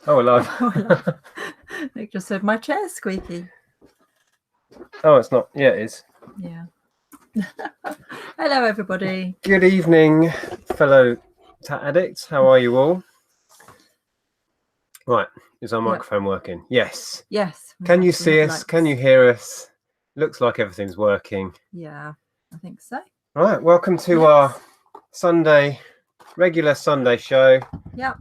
Oh, alive. Nick just said my chair's squeaky. Oh, it's not. Yeah, it is. Yeah. Hello, everybody. Good evening, fellow tat addicts. How are you all? Right, is our microphone working? Yes. Yes. Can you see us? Can you hear us? Looks like everything's working. Yeah, I think so. Right, welcome to our regular Sunday show. Yeah.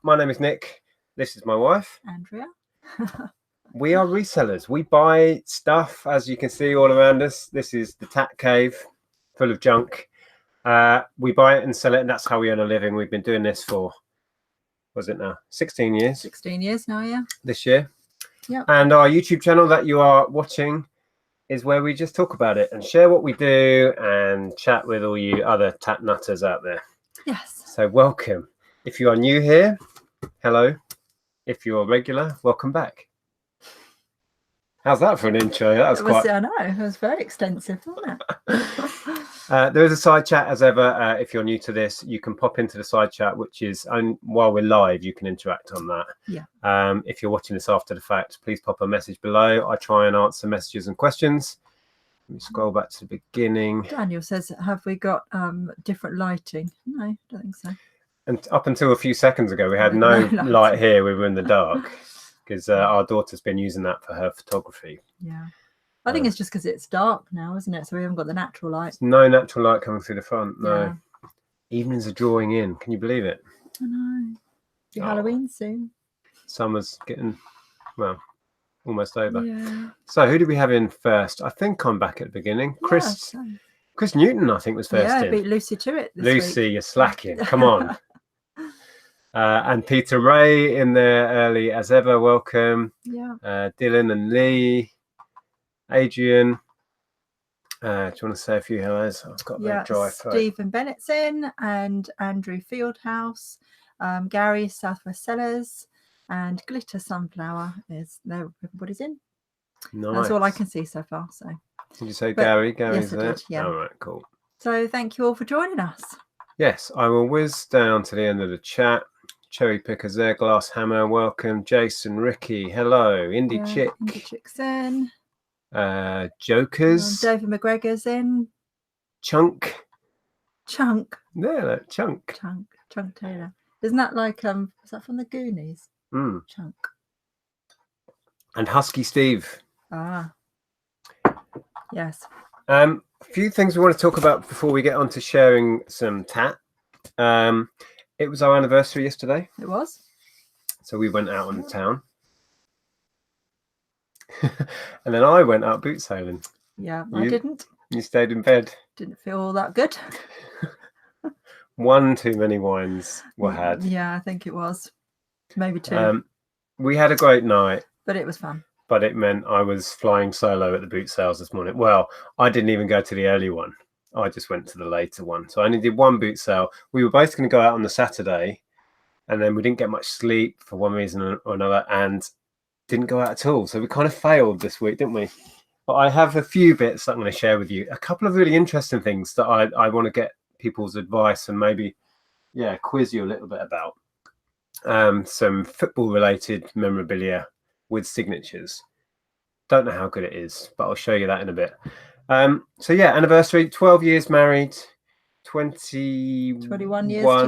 My name is Nick. This is my wife, Andrea. We are resellers. We buy stuff, as you can see all around us. This is the Tat Cave, full of junk. We buy it and sell it, and that's how we earn a living. We've been doing this for, was it now, 16 years? 16 years now, yeah. This year. Yeah. And our YouTube channel that you are watching is where we just talk about it and share what we do and chat with all you other tat nutters out there. Yes. So welcome. If you are new here, hello. If you're regular, welcome back. How's that for an intro? That was quite... I know, it was very extensive, wasn't it? There is a side chat as ever. If you're new to this, you can pop into the side chat, which is, and while we're live, you can interact on that. Yeah. If you're watching this after the fact, please pop a message below. I try and answer messages and questions. Let me scroll back to the beginning. Daniel says, have we got different lighting? No, I don't think so. And up until a few seconds ago, we had no light here. We were in the dark. Because our daughter's been using that for her photography. Yeah. I think it's just because it's dark now, isn't it? So we haven't got the natural light. No natural light coming through the front. No. Yeah. Evenings are drawing in. Can you believe it? I know. It'll be Halloween soon. Summer's getting, well, almost over. Yeah. So who did we have in first? I think I'm back at the beginning. Chris Newton, I think, was first in. Yeah, beat Lucy to it this Lucy, week. You're slacking. Come on. And Peter Ray in there early as ever. Welcome. Yeah. Dylan and Lee, Adrian. Do you want to say a few hellos? I've got a very dry throat. Stephen Bennett's in, and Andrew Fieldhouse, Gary Southwest Cellars, and Glitter Sunflower is there. Everybody's in. Nice. That's all I can see so far. So. Did you say Gary? Gary's yes, there. I did, yeah. All right, cool. So thank you all for joining us. Yes, I will whiz down to the end of the chat. Cherry Pickers there, Glass Hammer, welcome. Jason, Ricky, hello. Indie Chick. Indie Chick's in. Jokers. David McGregor's in. Chunk. Yeah, Chunk. Chunk Taylor. Isn't that like is that from the Goonies? Chunk. And Husky Steve. Ah. Yes. A few things we want to talk about before we get on to sharing some tat. It was our anniversary yesterday. It was. So we went out on the town. And then I went out boot sailing. Yeah, I didn't. You stayed in bed. Didn't feel all that good. One too many wines were had. Yeah, I think it was. Maybe two. We had a great night. But it was fun. But it meant I was flying solo at the boot sales this morning. Well, I didn't even go to the early one. I just went to the later one. So I only did one boot sale. We were both going to go out on the Saturday, and then we didn't get much sleep for one reason or another, and didn't go out at all. So we kind of failed this week, didn't we? But I have a few bits that I'm going to share with you. A couple of really interesting things that I want to get people's advice and maybe, quiz you a little bit about. Some football-related memorabilia with signatures. Don't know how good it is, but I'll show you that in a bit. So yeah, anniversary, 12 years married, 21 years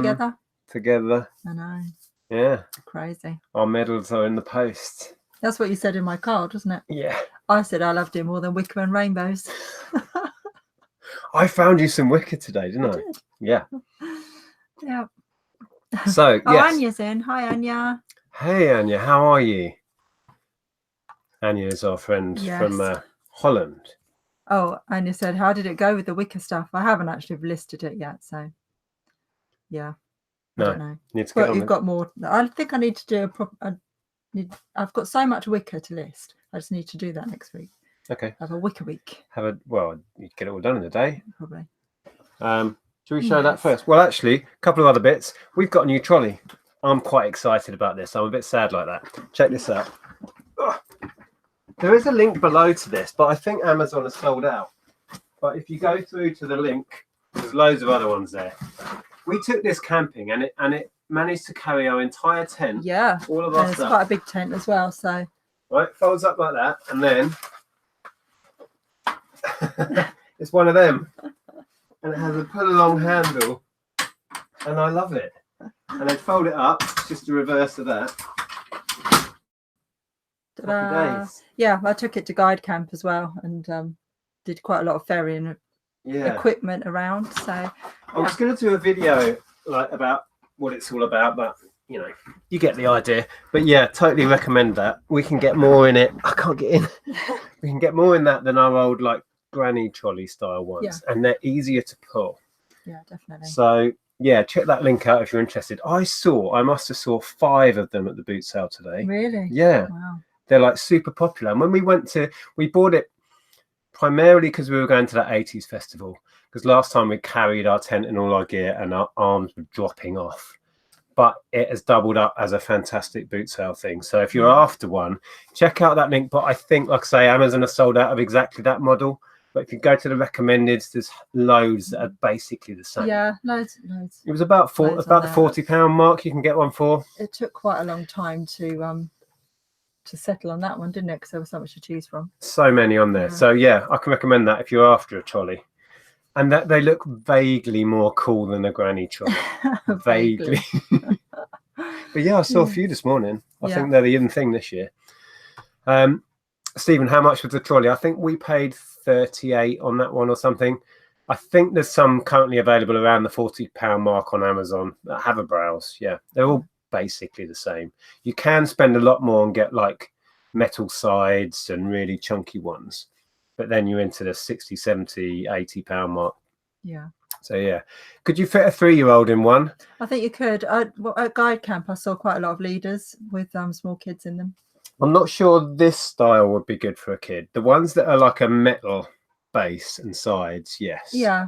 together. I know. Yeah. Crazy. Our medals are in the post. That's what you said in my card, wasn't it? Yeah. I said I loved him more than Wicker and Rainbows. I found you some Wicker today, didn't I? Did. Yeah. Yeah. So, yes. Anya's in. Hi, Anya. Hey, Anya. How are you? Anya is our friend from Holland. Oh, Anya said, how did it go with the Wicker stuff? I haven't actually listed it yet, so yeah. I don't know. You've got more. I think I need to do I've got so much Wicker to list. I just need to do that next week. Okay. Have a Wicker week. You get it all done in a day. Probably. Should we show that first? Well, actually, a couple of other bits. We've got a new trolley. I'm quite excited about this. I'm a bit sad like that. Check this out. Ugh. There is a link below to this, but I think Amazon has sold out. But if you go through to the link, there's loads of other ones there. We took this camping, and managed to carry our entire tent. Yeah. All of our It's stuff. quite a big tent as well, so. Right, folds up like that, and then it's one of them, and it has a pull-along handle, and I love it. And then fold it up, just the reverse of that. Happy days. Yeah, I took it to guide camp as well, and did quite a lot of ferrying equipment around. So I was going to do a video like about what it's all about, but you know, you get the idea. But yeah, totally recommend that. We can get more in it. I can't get in. We can get more in that than our old like granny trolley style ones, and they're easier to pull. Yeah, definitely. So yeah, check that link out if you're interested. I must have saw 5 of them at the boot sale today. Really? Yeah. Wow. They're like super popular. And when we bought it primarily because we were going to that 80s festival. Because last time we carried our tent and all our gear and our arms were dropping off. But it has doubled up as a fantastic boot sale thing. So if you're after one, check out that link. But I think, like I say, Amazon has sold out of exactly that model. But if you go to the recommended, there's loads that are basically the same. Yeah, loads. It was about the £40 mark you can get one for. It took quite a long time to settle on that one, didn't it? Because there was so much to choose from. So many on there. So yeah, I can recommend that if you're after a trolley. And that they look vaguely more cool than a granny trolley. Vaguely. But yeah, I saw a few this morning. I think they're the in thing this year. Stephen, how much was the trolley? I think we paid 38 on that one or something. I think there's some currently available around the £40 mark on Amazon. Have a browse. Yeah, they're all basically the same. You can spend a lot more and get like metal sides and really chunky ones, but then you're into the 60, 70, £80 mark. Yeah. So yeah, could you fit a 3-year-old in one? I think you could. At guide camp, I saw quite a lot of leaders with small kids in them. I'm not sure this style would be good for a kid. The ones that are like a metal base and sides, yes. Yeah.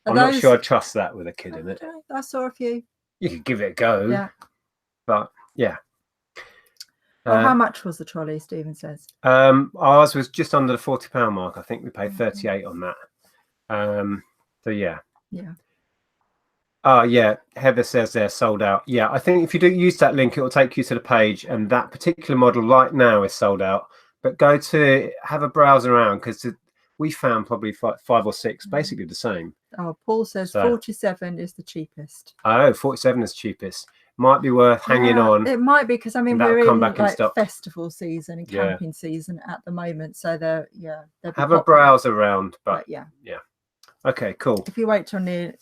I'm not sure I'd trust that with a kid in it. I saw a few. You could give it a go. Yeah. But yeah. How much was the trolley, Stephen says? Ours was just under the £40 mark. I think we paid 38 on that. So yeah. Yeah. Yeah, Heather says they're sold out. Yeah, I think if you do use that link, it will take you to the page, and that particular model right now is sold out. But go to have a browse around, because we found probably 5 or 6 basically the same. Oh, Paul says 47 is the cheapest. Oh, 47 is cheapest. Might be worth hanging on. It might be, because I mean we're in like festival season and camping season at the moment, so they're have a browse around, but yeah. Okay, cool. If you wait till near,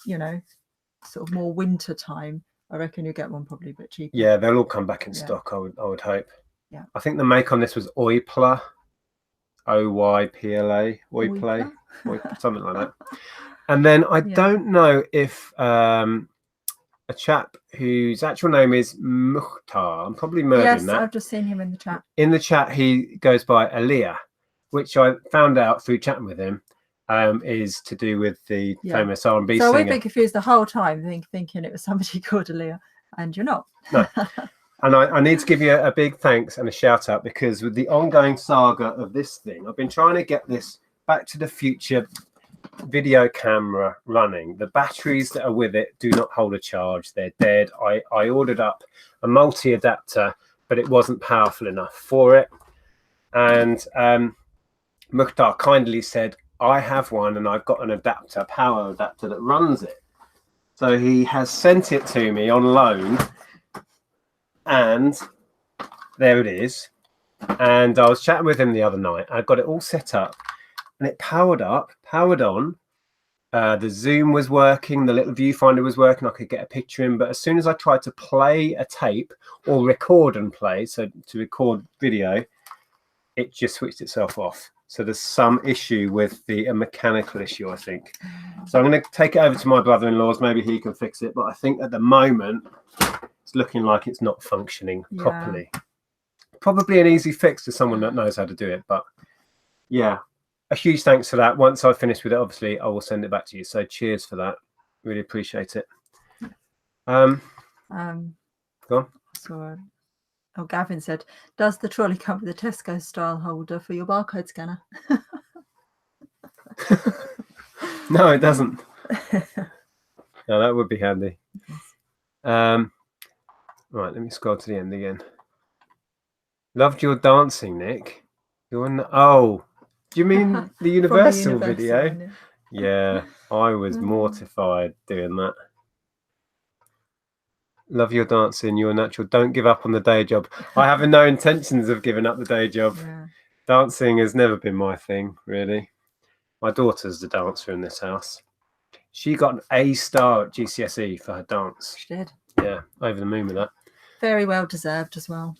sort of more winter time, I reckon you'll get one probably a bit cheaper. Yeah, they'll all come back in stock. I would hope. Yeah. I think the make on this was Oypla, Oypla, Oypla, something like that. And then I don't know if a chap whose actual name is Mukhtar, I'm probably murdering that. Yes, I've just seen him in the chat. In the chat, he goes by Aliyah, which I found out through chatting with him. Is to do with the famous R&B singer. So we've been confused the whole time, thinking it was somebody called Aliyah, and you're not. No. And I need to give you a big thanks and a shout out, because with the ongoing saga of this thing, I've been trying to get this Back to the Future video camera running. The batteries that are with it do not hold a charge. They're dead. I ordered up a multi-adapter, but it wasn't powerful enough for it. And Mukhtar kindly said, I have one, and I've got an adapter, power adapter that runs it. So he has sent it to me on loan, and there it is. And I was chatting with him the other night. I got it all set up, and it powered on. The zoom was working, the little viewfinder was working. I could get a picture in, but as soon as I tried to play a tape or record and play, so to record video, it just switched itself off. So there's some issue with a mechanical issue, I think. So I'm going to take it over to my brother-in-law's. Maybe he can fix it. But I think at the moment, it's looking like it's not functioning properly. Probably an easy fix to someone that knows how to do it. But yeah, a huge thanks for that. Once I've finished with it, obviously, I will send it back to you. So cheers for that. Really appreciate it. Go on. Sorry. Oh, Gavin said, does the trolley come with a Tesco style holder for your barcode scanner? No, it doesn't. No, that would be handy. Right, let me scroll to the end again. Loved your dancing, Nick. You're in do you mean the Universal video? One, yeah, I was mortified doing that. Love your dancing, you're natural. Don't give up on the day job. I have no intentions of giving up the day job. Yeah. Dancing has never been my thing, really. My daughter's the dancer in this house. She got an A star at GCSE for her dance. She did. Yeah, over the moon with that. Very well deserved as well.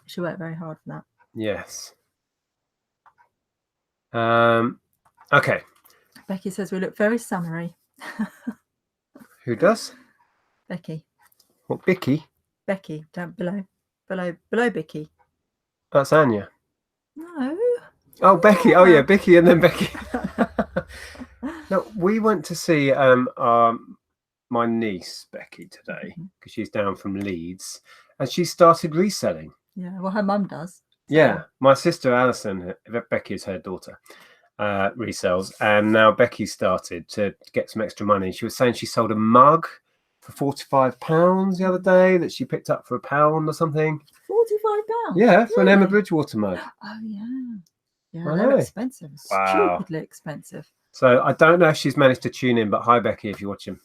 She worked very hard for that. Yes. Okay. Becky says we look very summery. Who does? Becky. What, Bicky? Becky, down below Becky. That's Anya. No. Oh, Becky. Oh, yeah, Bicky and then Becky. No, we went to see my niece, Becky, today, because she's down from Leeds, and she started reselling. Yeah, well, her mum does. So. Yeah, my sister Alison, Becky is her daughter, resells, and now Becky started to get some extra money. She was saying she sold a mug for £45 the other day that she picked up for £1 or something. £45? Yeah, for an Emma Bridgewater mug. Oh, yeah. Yeah, they're expensive. Wow. Stupidly expensive. So I don't know if she's managed to tune in, but hi, Becky, if you're watching.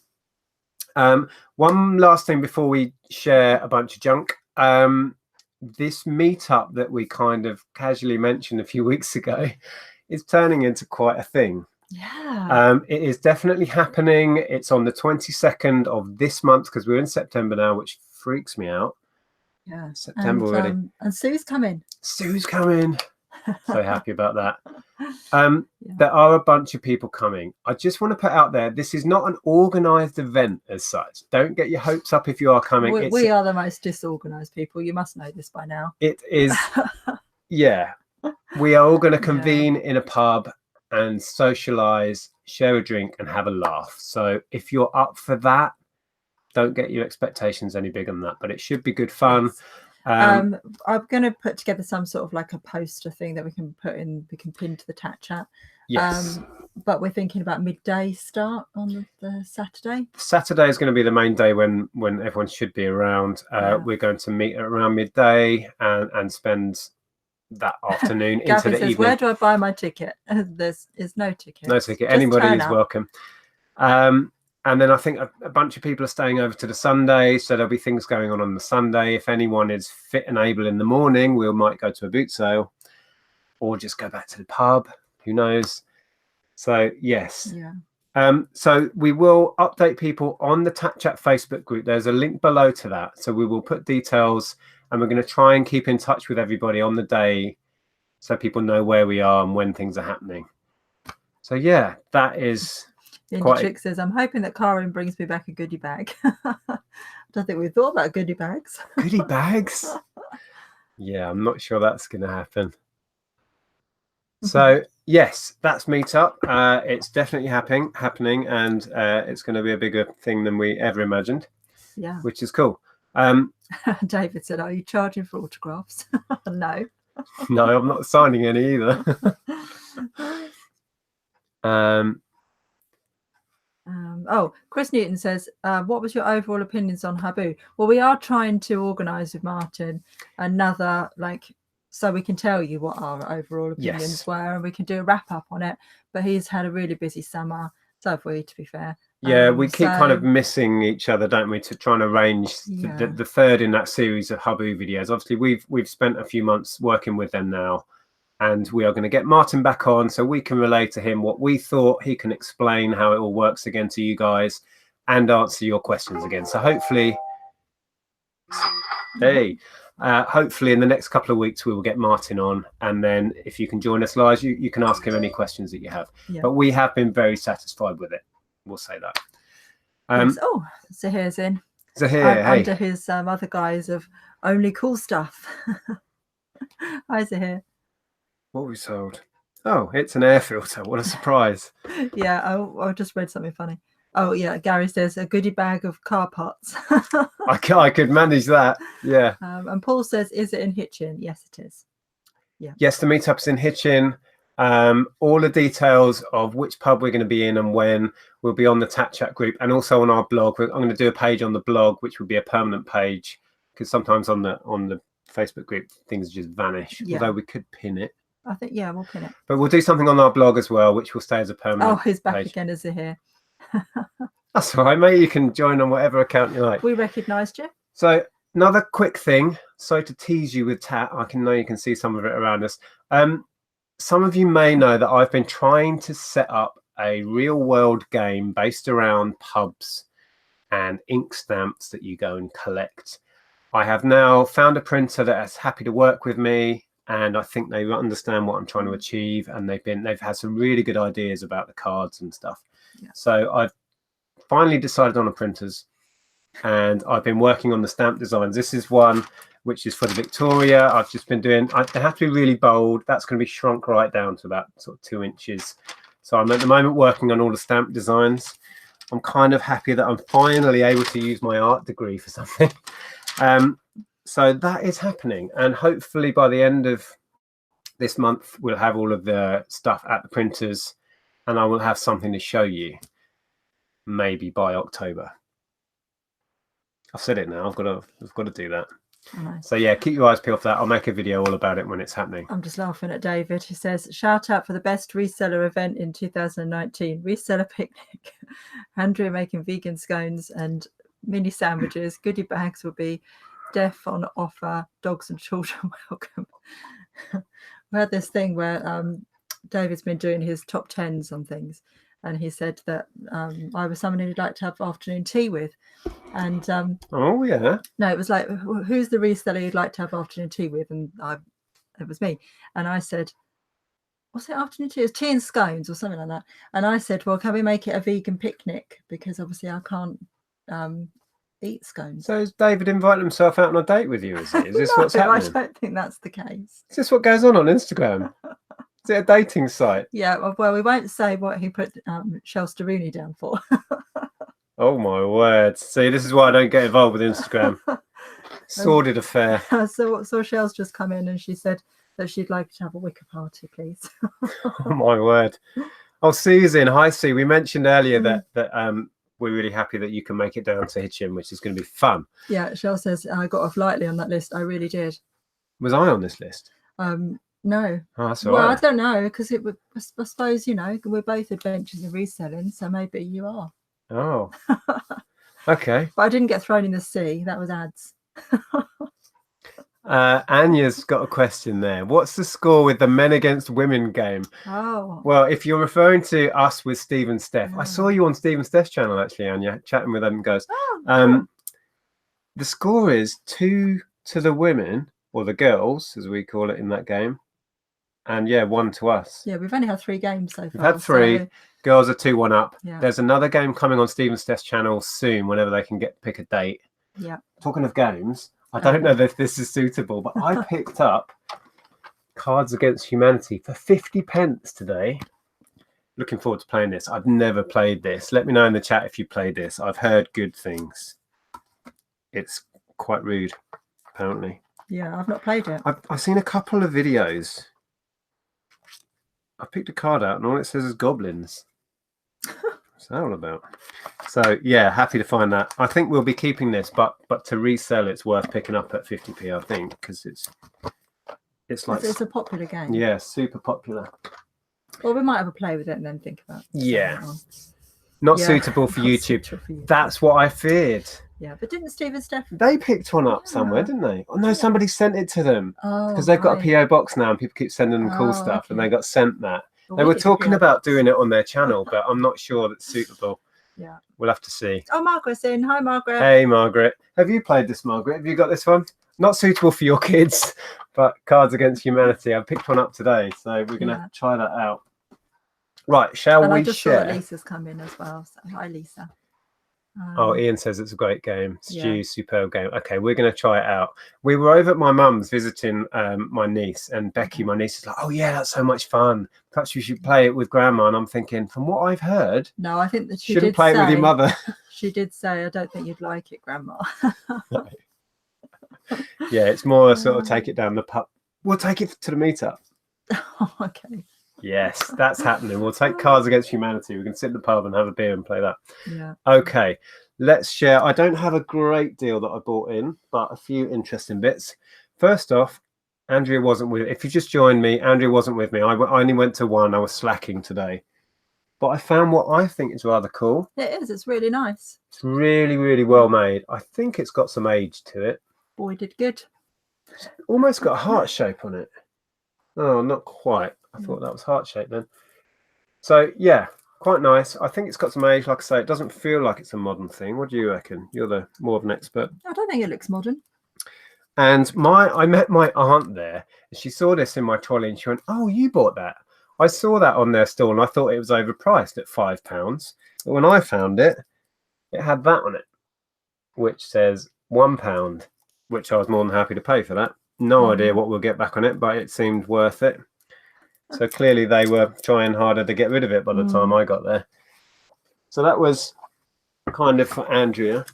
One last thing before we share a bunch of junk. This meetup that we kind of casually mentioned a few weeks ago is turning into quite a thing. Yeah. It is definitely happening. It's on the 22nd of this month because we're in September now, which freaks me out. Yeah. September already. And Sue's coming. Sue's coming. So happy about that. There are a bunch of people coming. I just want to put out there, this is not an organized event as such. Don't get your hopes up if you are coming. We are the most disorganized people. You must know this by now. It is. Yeah. We are all going to convene in a pub and socialize, share a drink and have a laugh. So if you're up for that, don't get your expectations any bigger than that, but it should be good fun. Yes. I'm going to put together some sort of like a poster thing that we can pin to the chat. Yes. But we're thinking about midday start on the Saturday. Saturday is going to be the main day when everyone should be around. We're going to meet at around midday and spend that afternoon into the says, evening. Where do I buy my ticket? There's no ticket. No ticket. Just anybody is welcome. And then I think a bunch of people are staying over to the Sunday, so there'll be things going on the Sunday. If anyone is fit and able in the morning, we might go to a boot sale or just go back to the pub. Who knows? So, yes. Yeah. So we will update people on the Tap Chat Facebook group. There's a link below to that. So we will put details and we're going to try and keep in touch with everybody on the day so people know where we are and when things are happening. So, yeah, that is... Chick says, I'm hoping that Karen brings me back a goodie bag. I don't think we thought about goodie bags. Goodie bags? Yeah, I'm not sure that's going to happen. So, yes, that's Meetup. It's definitely happening, and it's going to be a bigger thing than we ever imagined. Yeah. Which is cool. David said, are you charging for autographs? No. No, I'm not signing any either. Chris Newton says, what was your overall opinions on Habu? Well, we are trying to organise with Martin another, so we can tell you what our overall opinions were and we can do a wrap up on it. But he's had a really busy summer. So have we, to be fair. Yeah, we keep kind of missing each other, don't we, to try and arrange the third in that series of Habu videos. Obviously, we've spent a few months working with them now. And we are going to get Martin back on so we can relay to him what we thought. He can explain how it all works again to you guys and answer your questions again. So hopefully, hopefully in the next couple of weeks, we will get Martin on. And then if you can join us live, you can ask him any questions that you have. Yeah. But we have been very satisfied with it. We'll say that. Yes. Oh, Zahir's in. Zahir, hey. Under his other guise of only cool stuff. Hi, Zahir. What we sold? Oh, it's an air filter. What a surprise. Yeah, I just read something funny. Oh, yeah, Gary says a goodie bag of car parts. I could manage that. Yeah. And Paul says, is it in Hitchin? Yes, it is. Yeah. Yes, the meetup's in Hitchin. All the details of which pub we're going to be in and when will be on the Tat Chat group and also on our blog. I'm going to do a page on the blog, which will be a permanent page, because sometimes on the Facebook group things just vanish. Although we could pin it. I think we'll pin it. But we'll do something on our blog as well, which will stay as a permanent. Oh, he's back page. again, is he here? That's all right, mate. You can join on whatever account you like. We recognised you. So another quick thing. Sorry to tease you with Tat. I know you can see some of it around us. Some of you may know that I've been trying to set up a real world game based around pubs and ink stamps that you go and collect. I have now found a printer that is happy to work with me, and I think they understand what I'm trying to achieve, and they've had some really good ideas about the cards and stuff. Yeah. So I've finally decided on the printers, and I've been working on the stamp designs. This is one which is for the Victoria. I've just been doing, they have to be really bold. That's going to be shrunk right down to about sort of 2 inches. So I'm at the moment working on all the stamp designs. I'm kind of happy that I'm finally able to use my art degree for something. So that is happening. And hopefully by the end of this month, we'll have all of the stuff at the printers, and I will have something to show you maybe by October. I've said it now. I've got to do that. So yeah, keep your eyes peeled for that. I'll make a video all about it when it's happening. I'm just laughing at David. He says, shout out for the best reseller event in 2019. Reseller picnic. Andrea making vegan scones and mini sandwiches. Goodie bags will be deaf on offer. Dogs and children welcome. We had this thing where David's been doing his top 10s on things. And he said that I was someone he'd like to have afternoon tea with. And oh yeah, no, it was like, who's the reseller you'd like to have afternoon tea with? And it was me. And I said, what's it, afternoon tea? It was tea and scones or something like that. And I said, well, can we make it a vegan picnic? Because obviously I can't eat scones. So is David inviting himself out on a date with you? Is this no, what's happening? I don't think that's the case. Is this what goes on Instagram? Is it a dating site? Yeah, well, we won't say what he put Shel Staruni down for. Oh my word. See, this is why I don't get involved with Instagram. Sordid affair. So Shel's just come in and she said that she'd like to have a wicker party, please. Oh my word. Oh, Susan. Hi, Sue. We mentioned earlier that we're really happy that you can make it down to Hitchin, which is going to be fun. Yeah, Shel says, I got off lightly on that list. I really did. Was I on this list? No. Oh, that's all well, right. I don't know, because it would, I suppose, you know, we're both adventures in reselling, so maybe you are. Oh. Okay. But I didn't get thrown in the sea. That was ads. Anya's got a question there. What's the score with the men against women game? Oh. Well, if you're referring to us with Steve and Steph, I saw you on Steve and Steph's channel, actually, Anya, chatting with them guys. Oh, the score is 2 to the women, or the girls, as we call it in that game. And yeah, 1 to us. Yeah, we've only had 3 games so far. We've had 3. So... Girls are 2-1 up. Yeah. There's another game coming on Steve and Steph's channel soon, whenever they can pick a date. Yeah. Talking of games, I don't know if this is suitable, but I picked up Cards Against Humanity for 50p today. Looking forward to playing this. I've never played this. Let me know in the chat if you played this. I've heard good things. It's quite rude, apparently. Yeah, I've not played it. I've seen a couple of videos. I picked a card out and all it says is goblins. What's that all about? So yeah, happy to find that. I think we'll be keeping this, but to resell it's worth picking up at 50p, I think, because it's like it's a popular game. Yeah, super popular. Well, we might have a play with it and then think about it. Yeah. Not suitable for YouTube. That's what I feared. Yeah, but didn't Steve and Steph? They picked one up somewhere, didn't they? Oh no, somebody sent it to them. Because they've got a PO box now and people keep sending them cool stuff, and they got sent that. They were talking about doing it on their channel, but I'm not sure that's suitable. Yeah. We'll have to see. Oh, Margaret's in. Hi, Margaret. Hey, Margaret. Have you played this, Margaret? Have you got this one? Not suitable for your kids, but Cards Against Humanity. I picked one up today, so we're going to try that out. Right, shall we share? I just saw that Lisa's come in as well. So, hi, Lisa. Oh, Ian says it's a great game. Stu, superb game. Okay, we're going to try it out. We were over at my mum's visiting my niece, and Becky, my niece, is like, oh, yeah, that's so much fun. Perhaps you should play it with Grandma. And I'm thinking, from what I've heard, no, I think that she shouldn't play it with your mother. She did say, I don't think you'd like it, Grandma. No. Yeah, it's more sort of take it down the pub. We'll take it to the meetup. Oh, okay. Yes, that's happening. We'll take Cards Against Humanity. We can sit in the pub and have a beer and play that. Yeah. Okay, let's share. I don't have a great deal that I bought in, but a few interesting bits. First off, Andrea wasn't with. If you just joined me, Andrea wasn't with me. I only went to one. I was slacking today. But I found what I think is rather cool. It is. It's really nice. It's really, really well made. I think it's got some age to it. Boy, did good. It's almost got a heart shape on it. Oh, not quite. I thought that was heart shape then. So, yeah, quite nice. I think it's got some age. Like I say, it doesn't feel like it's a modern thing. What do you reckon? You're the more of an expert. I don't think it looks modern. And I met my aunt there. And she saw this in my trolley and she went, "Oh, you bought that?" I saw that on their stall and I thought it was overpriced at £5. But when I found it, it had that on it, which says £1, which I was more than happy to pay for that. No idea what we'll get back on it, but it seemed worth it. So clearly they were trying harder to get rid of it by the time I got there. So that was kind of for Andrea.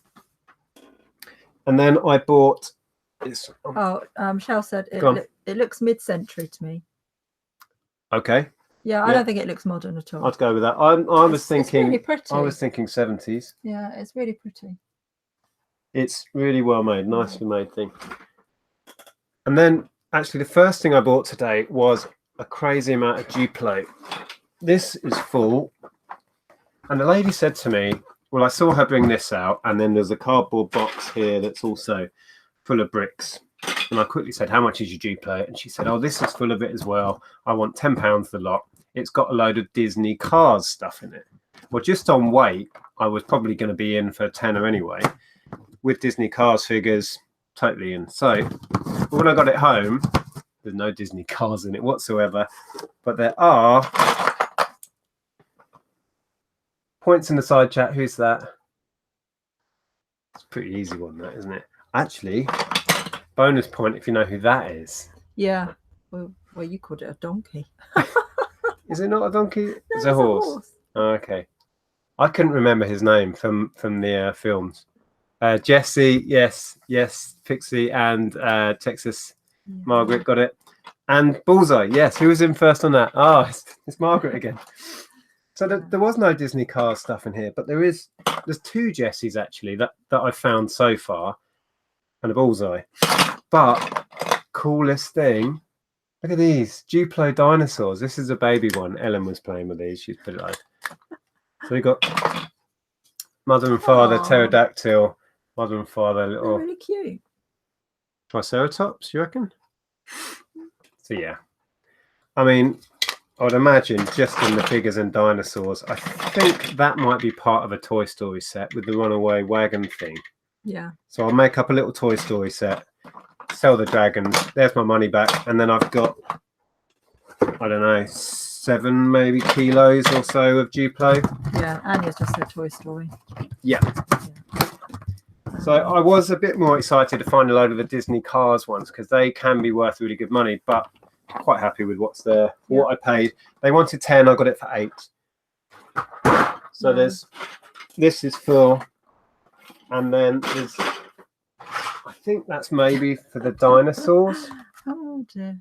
And then I bought this. Shell said it looks mid-century to me. Okay. Yeah, I don't think it looks modern at all. I'd go with that. I was thinking. It's really pretty. I was thinking 70s. Yeah, it's really pretty. It's really well made, nicely made thing. And then, actually, the first thing I bought today was a crazy amount of Duplo. This is full. And the lady said to me, well, I saw her bring this out, and then there's a cardboard box here that's also full of bricks. And I quickly said, how much is your Duplo? And she said, oh, this is full of it as well. I want £10 the lot. It's got a load of Disney Cars stuff in it. Well, just on weight, I was probably going to be in for a tenner anyway. With Disney Cars figures, totally in. So when I got it home, there's no Disney Cars in it whatsoever. But there are points in the side chat. Who's that? It's a pretty easy one, that, isn't it? Actually, bonus point if you know who that is. Yeah. Well, you called it a donkey. Is it not a donkey? No, it's a horse. Oh, okay. I couldn't remember his name from the films. Jesse, yes, Pixie, and Texas Margaret got it. And Bullseye, yes. Who was in first on that? Oh, it's Margaret again. So there was no Disney Cars stuff in here, but there's two Jessies actually that I've found so far, and a Bullseye. But coolest thing, look at these Duplo dinosaurs. This is a baby one. Ellen was playing with these. She's put it like. So we got mother and father pterodactyl, mother and father little. They're really cute. Triceratops, you reckon? So yeah, I mean, I'd imagine just in the figures and dinosaurs, I think that might be part of a Toy Story set with the runaway wagon thing. Yeah. So I'll make up a little Toy Story set, sell the dragons. There's my money back, and then I've got, I don't know, 7 maybe kilos or so of Duplo. Yeah, Anya's just said Toy Story. Yeah. So I was a bit more excited to find a load of the Disney Cars ones because they can be worth really good money, but I'm quite happy with what's there. Yeah. What I paid. They wanted 10, I got it for 8. So this is full, and then there's, I think that's maybe for the dinosaurs. Oh dear.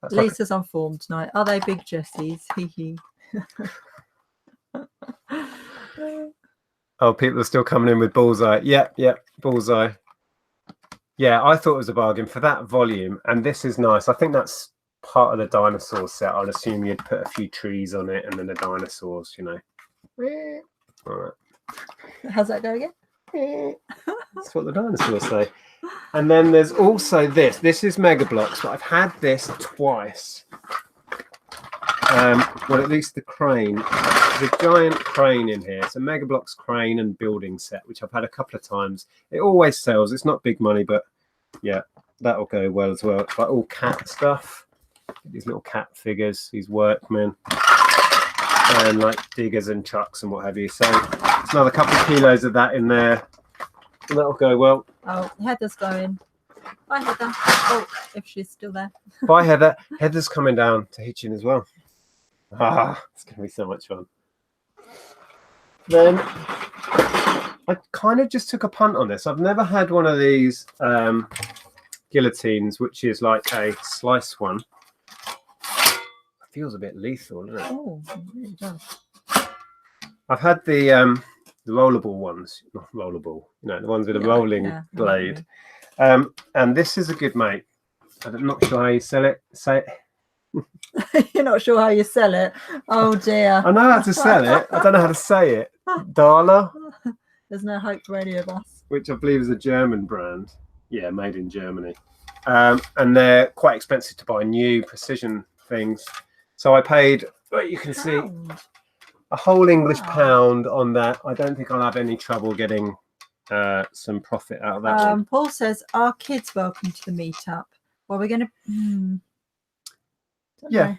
That's Lisa's on form tonight. Are they big Jessies? Hee hee. Oh, people are still coming in with Bullseye. Yep, Bullseye. Yeah, I thought it was a bargain for that volume, and this is nice. I think that's part of the dinosaur set. I'd assume you'd put a few trees on it and then the dinosaurs, you know. All right. How's that go again? That's what the dinosaurs say. And then there's also this. This is Mega Blocks, but I've had this twice. Well, at least the crane. There's a giant crane in here. It's a Mega Blocks crane and building set, which I've had a couple of times. It always sells. It's not big money, but yeah, that'll go well as well. It's like all cat stuff. These little cat figures, these workmen, and like diggers and trucks and what have you. So it's another couple of kilos of that in there. And that'll go well. Oh, Heather's going. Bye, Heather. Oh, if she's still there. Bye, Heather. Heather's coming down to Hitchin as well. Ah, it's going to be so much fun. Then I kind of just took a punt on this. I've never had one of these guillotines, which is like a slice one. I feels a bit lethal, doesn't it? Oh, it really does. I've had the rollerball ones, not rollerball, the ones with a rolling blade. And this is a good mate. I'm not sure how you sell it. You're not sure how you sell it? Oh dear. I know how to sell it. I don't know how to say it. Darla. There's no hope for any of us. Which I believe is a German brand. Yeah, made in Germany. And they're quite expensive to buy, new precision things. So I paid, you can see, a whole English pound on that. I don't think I'll have any trouble getting some profit out of that one. Paul says, are kids welcome to the meetup? Well, we're going to... Yeah.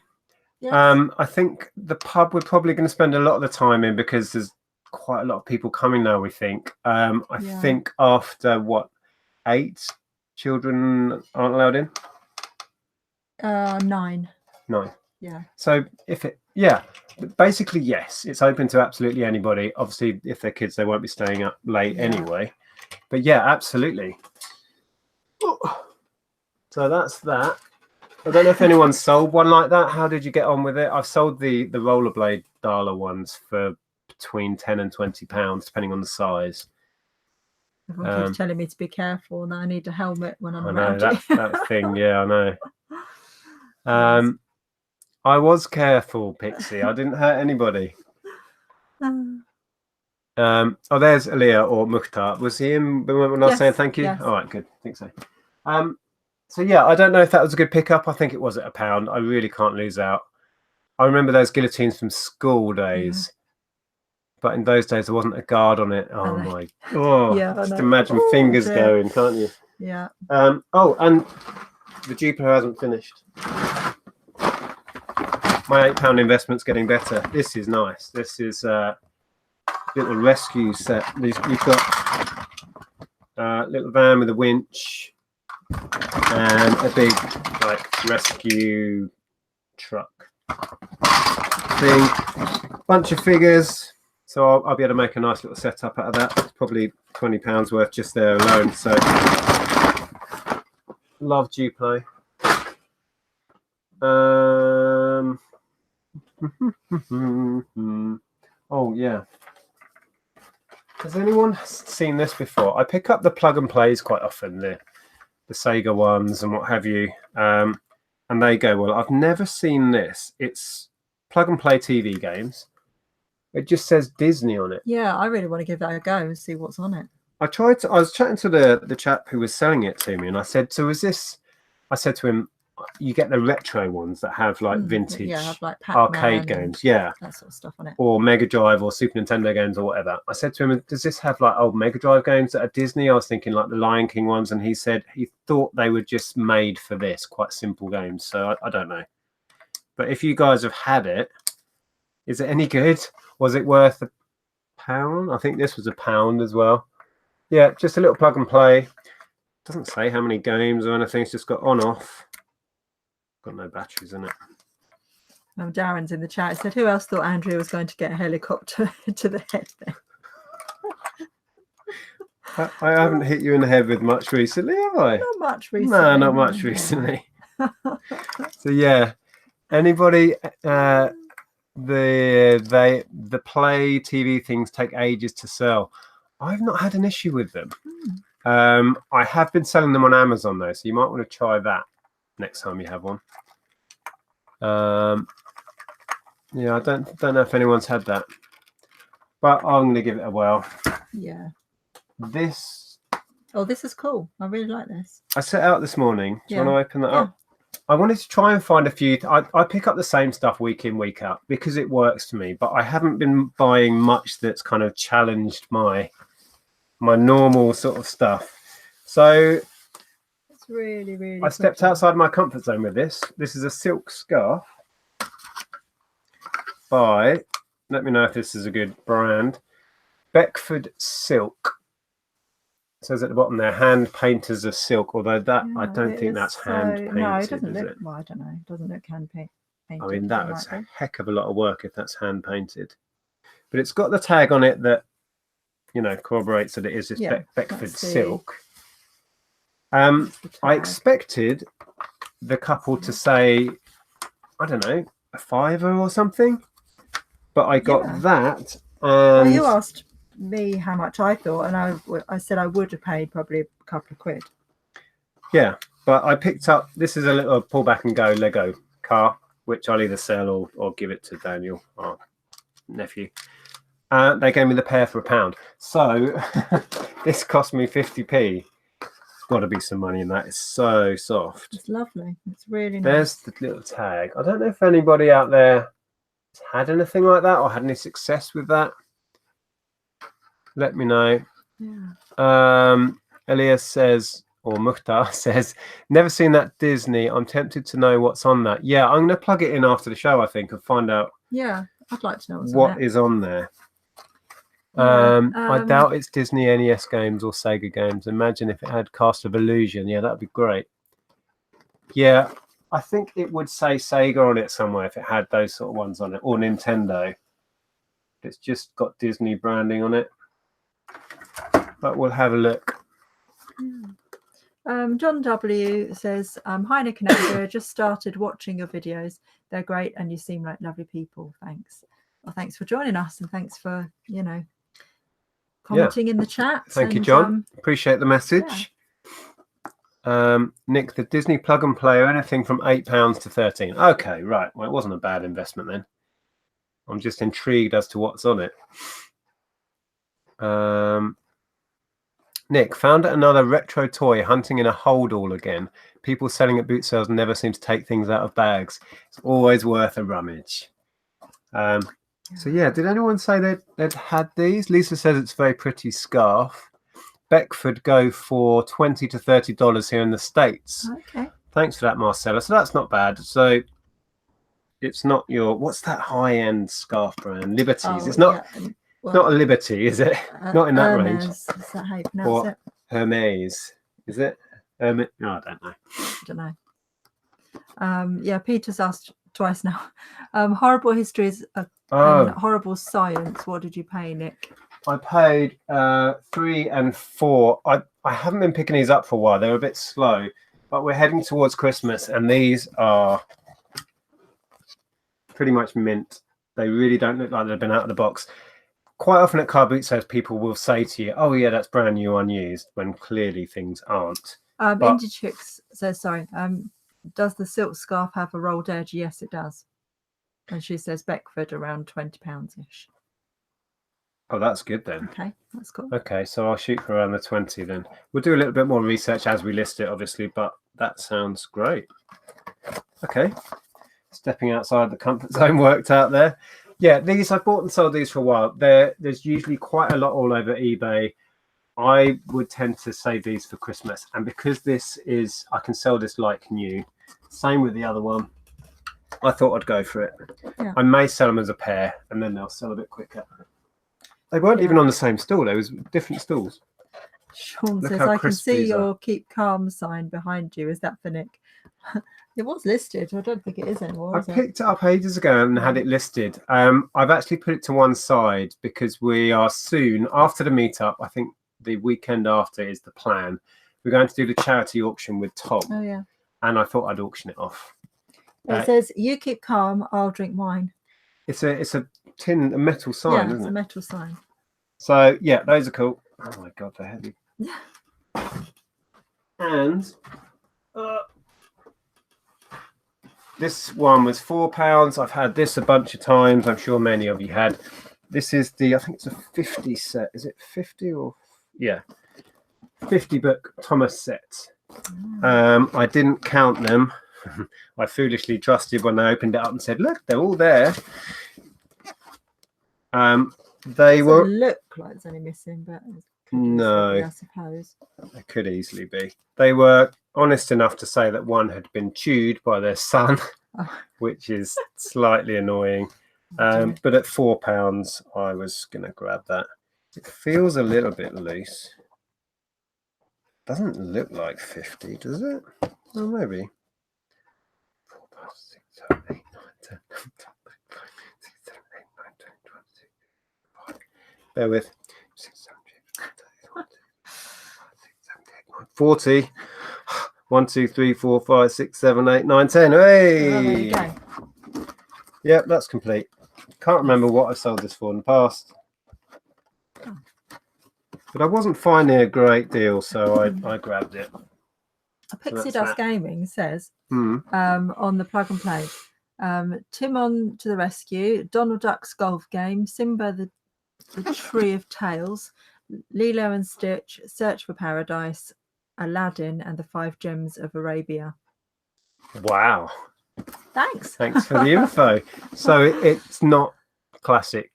Yes. I think the pub we're probably going to spend a lot of the time in because there's quite a lot of people coming now, we think. I think after, 8 children aren't allowed in? 9. 9. Yeah. So basically, yes, it's open to absolutely anybody. Obviously, if they're kids, they won't be staying up late anyway. But yeah, absolutely. So that's that. I don't know if anyone's sold one like that. How did you get on with it? I've sold the rollerblade Darla ones for between £10 and £20, depending on the size. Everyone keeps telling me to be careful, and I need a helmet when I'm around you. that thing. Yeah, I know. I was careful, Pixie. I didn't hurt anybody. There's Aaliyah or Mukhtar. Was he in when I was saying thank you? Yes. All right, good. I think so. So yeah, I don't know if that was a good pickup. I think it was at £1. I really can't lose out. I remember those guillotines from school days, but in those days there wasn't a guard on it. Oh my! Just imagine fingers going, can't you? Yeah. And the Duplo hasn't finished. My £8 investment's getting better. This is nice. This is a little rescue set. You've got a little van with a winch. And a big rescue truck thing, bunch of figures. So I'll be able to make a nice little setup out of that. It's probably £20 worth just there alone. So love Duplo. Oh yeah. Has anyone seen this before? I pick up the plug and plays quite often. The Sega ones and what have you, and they go, well, I've never seen this. It's plug and play TV games. It just says Disney on it. Yeah, I really want to give that a go and see what's on it. I was chatting to the chap who was selling it to me, and I said, so is this? I said to him, you get the retro ones that have vintage arcade games, that sort of stuff on it, or Mega Drive or Super Nintendo games or whatever. I said to him, does this have old Mega Drive games that are Disney? I was thinking the Lion King ones, and he said he thought they were just made for this, quite simple games. So I don't know, but if you guys have had it, is it any good? Was it worth £1? I think this was £1 as well. Yeah, just a little plug and play. Doesn't say how many games or anything. It's just got on off. Got no batteries in it. Darren's in the chat. He said, who else thought Andrea was going to get a helicopter to the head there? I haven't hit you in the head with much recently, have I? Not much recently. No, not much recently. So yeah, anybody, the play TV things take ages to sell. I've not had an issue with them. I have been selling them on Amazon though, so you might want to try that next time you have one. Yeah, I don't know if anyone's had that, but I'm going to give it a whirl. Yeah. This is cool. I really like this. I set out this morning. Do you want to open that up? I wanted to try and find a few. I pick up the same stuff week in, week out because it works for me, but I haven't been buying much that's kind of challenged my normal sort of stuff. So it's really, really I stepped outside my comfort zone with this. This is a silk scarf by, let me know if this is a good brand, Beckford Silk. It says at the bottom there, hand painters of silk, although that I don't think that's hand painted. No, it doesn't look, well, I don't know. It doesn't look hand painted. I mean, that was a heck of a lot of work if that's hand painted. But it's got the tag on it that, corroborates that it is this Beckford silk. I expected the couple to say, I don't know, a £5 or something. But I got that. Well, And you asked me how much I thought, and I said I would have paid probably a couple of quid. Yeah, but I picked up, this is a little pull back and go Lego car, which I'll either sell or give it to Daniel, our nephew. They gave me the pair for £1. So this cost me 50p. Got to be some money in that. It's so soft. It's lovely. It's really nice. There's the little tag. I don't know if anybody out there has had anything like that or had any success with that. Let me know. Yeah. Elias says, or Mukhtar says, never seen that Disney. I'm tempted to know what's on that. Yeah, I'm going to plug it in after the show, I think, and find out. Yeah, I'd like to know what is on there. I doubt it's Disney NES games or Sega games. Imagine if it had Cast of Illusion. Yeah, that'd be great. Yeah, I think it would say Sega on it somewhere if it had those sort of ones on it, or Nintendo. It's just got Disney branding on it. But we'll have a look. John W says, hi Nick and Andrea, just started watching your videos. They're great and you seem like lovely people. Thanks. Well, thanks for joining us, and thanks for, commenting in the chat. Thank you, John. Appreciate the message. Yeah. Nick, the Disney plug and play, anything from £8 to 13. Okay, right. Well, it wasn't a bad investment then. I'm just intrigued as to what's on it. Nick, found another retro toy hunting in a hold all again. People selling at boot sales never seem to take things out of bags. It's always worth a rummage. So yeah, did anyone say they'd had these? Lisa says it's a very pretty scarf. Beckford go for $20 to $30 here in the States. Okay. Thanks for that, Marcella. So that's not bad. So it's not your, what's that high-end scarf brand? Liberties. Oh, it's not. Yeah. Well, not a Liberty, is it? Not in that range. Is that how you pronounce it? Hermes, is it? No, I don't know. Yeah, Peter's asked twice now. Horrible histories and horrible science. What did you pay, Nick? I paid 3 and 4. I haven't been picking these up for a while. They're a bit slow, but we're heading towards Christmas, and these are pretty much mint. They really don't look like they've been out of the box. Quite often at car boot sales, people will say to you, "Oh yeah, that's brand new, unused," when clearly things aren't. Indie Chicks says, "Sorry, does the silk scarf have a rolled edge?" Yes, it does. And she says Beckford around £20 ish. Oh, that's good then. Okay, that's cool. Okay, so I'll shoot for around the 20 then. We'll do a little bit more research as we list it, obviously, but that sounds great. Okay, stepping outside the comfort zone worked out there. Yeah, these I bought and sold these for a while. There's usually quite a lot all over eBay. I would tend to save these for Christmas, and because this is, I can sell this like new. Same with the other one. I thought I'd go for it. Yeah. I may sell them as a pair, and then they'll sell a bit quicker. They weren't even on the same stall. There was different stalls. Sean says, I can see your keep calm sign behind you. Is that for Nick? It was listed. I don't think it is anymore. I picked it up ages ago and had it listed. I've actually put it to one side because we are soon, after the meetup, I think the weekend after is the plan. We're going to do the charity auction with Tom. Oh, yeah. And I thought I'd auction it off. It says, you keep calm, I'll drink wine. It's a metal sign, isn't it? Yeah, it's a metal sign. So, yeah, those are cool. Oh, my God, they're heavy. And this one was £4. I've had this a bunch of times. I'm sure many of you had. This is I think it's a 50 set. Is it 50 or? Yeah. 50 book Thomas set. I didn't count them. I foolishly trusted when they opened it up and said, look, they're all there. They were look like it's only missing, but no, I suppose it could easily be. They were honest enough to say that one had been chewed by their son, which is slightly annoying. But at £4, I was going to grab that. It feels a little bit loose. Doesn't look like 50, does it? Well, maybe. 4, 5, 6, 7, 8, 9, 10, 11, 12, 13, 14, 15, 16, 17, 18, 19, 20, 21, 22, 23, 24. Bear with. 6, 7, 8, 9, 10, 11, 12, 13, 14, 15, 16, 17, 18, 19, 20. 40. 1, 2, 3, 4, 5, 6, 7, 8, 9, 10. Hey! Oh, there you go. Yep, that's complete. Can't remember what I sold this for in the past. But I wasn't finding a great deal, so I grabbed it. Pixie Dust Gaming says on the plug and play, Tim on to the rescue, Donald Duck's golf game, Simba the Tree of Tales, Lilo and Stitch, Search for Paradise, Aladdin, and the 5 Gems of Arabia. Wow. Thanks for the info. So it's not classic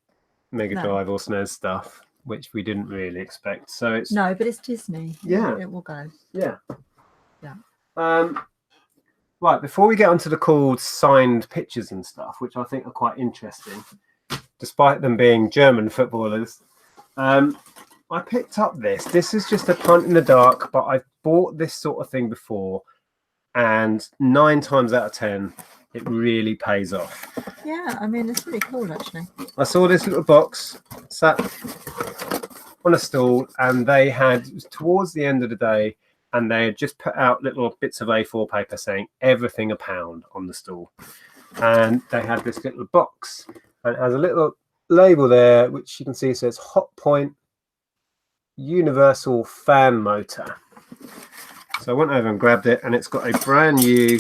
Mega Drive or SNES stuff, which we didn't really expect. So it's but it's Disney. Yeah, it will go. Yeah. Right, before we get onto the called signed pictures and stuff, which I think are quite interesting, despite them being German footballers, I picked up this. This is just a punt in the dark, but I've bought this sort of thing before, and 9 times out of 10, it really pays off. Yeah, I mean, it's really cool, actually. I saw this little box sat on a stool, and they had, it was towards the end of the day, and they had just put out little bits of A4 paper saying everything £1 on the stool. And they had this little box, and it has a little label there, which you can see says Hot Point Universal Fan Motor. So I went over and grabbed it, and it's got a brand new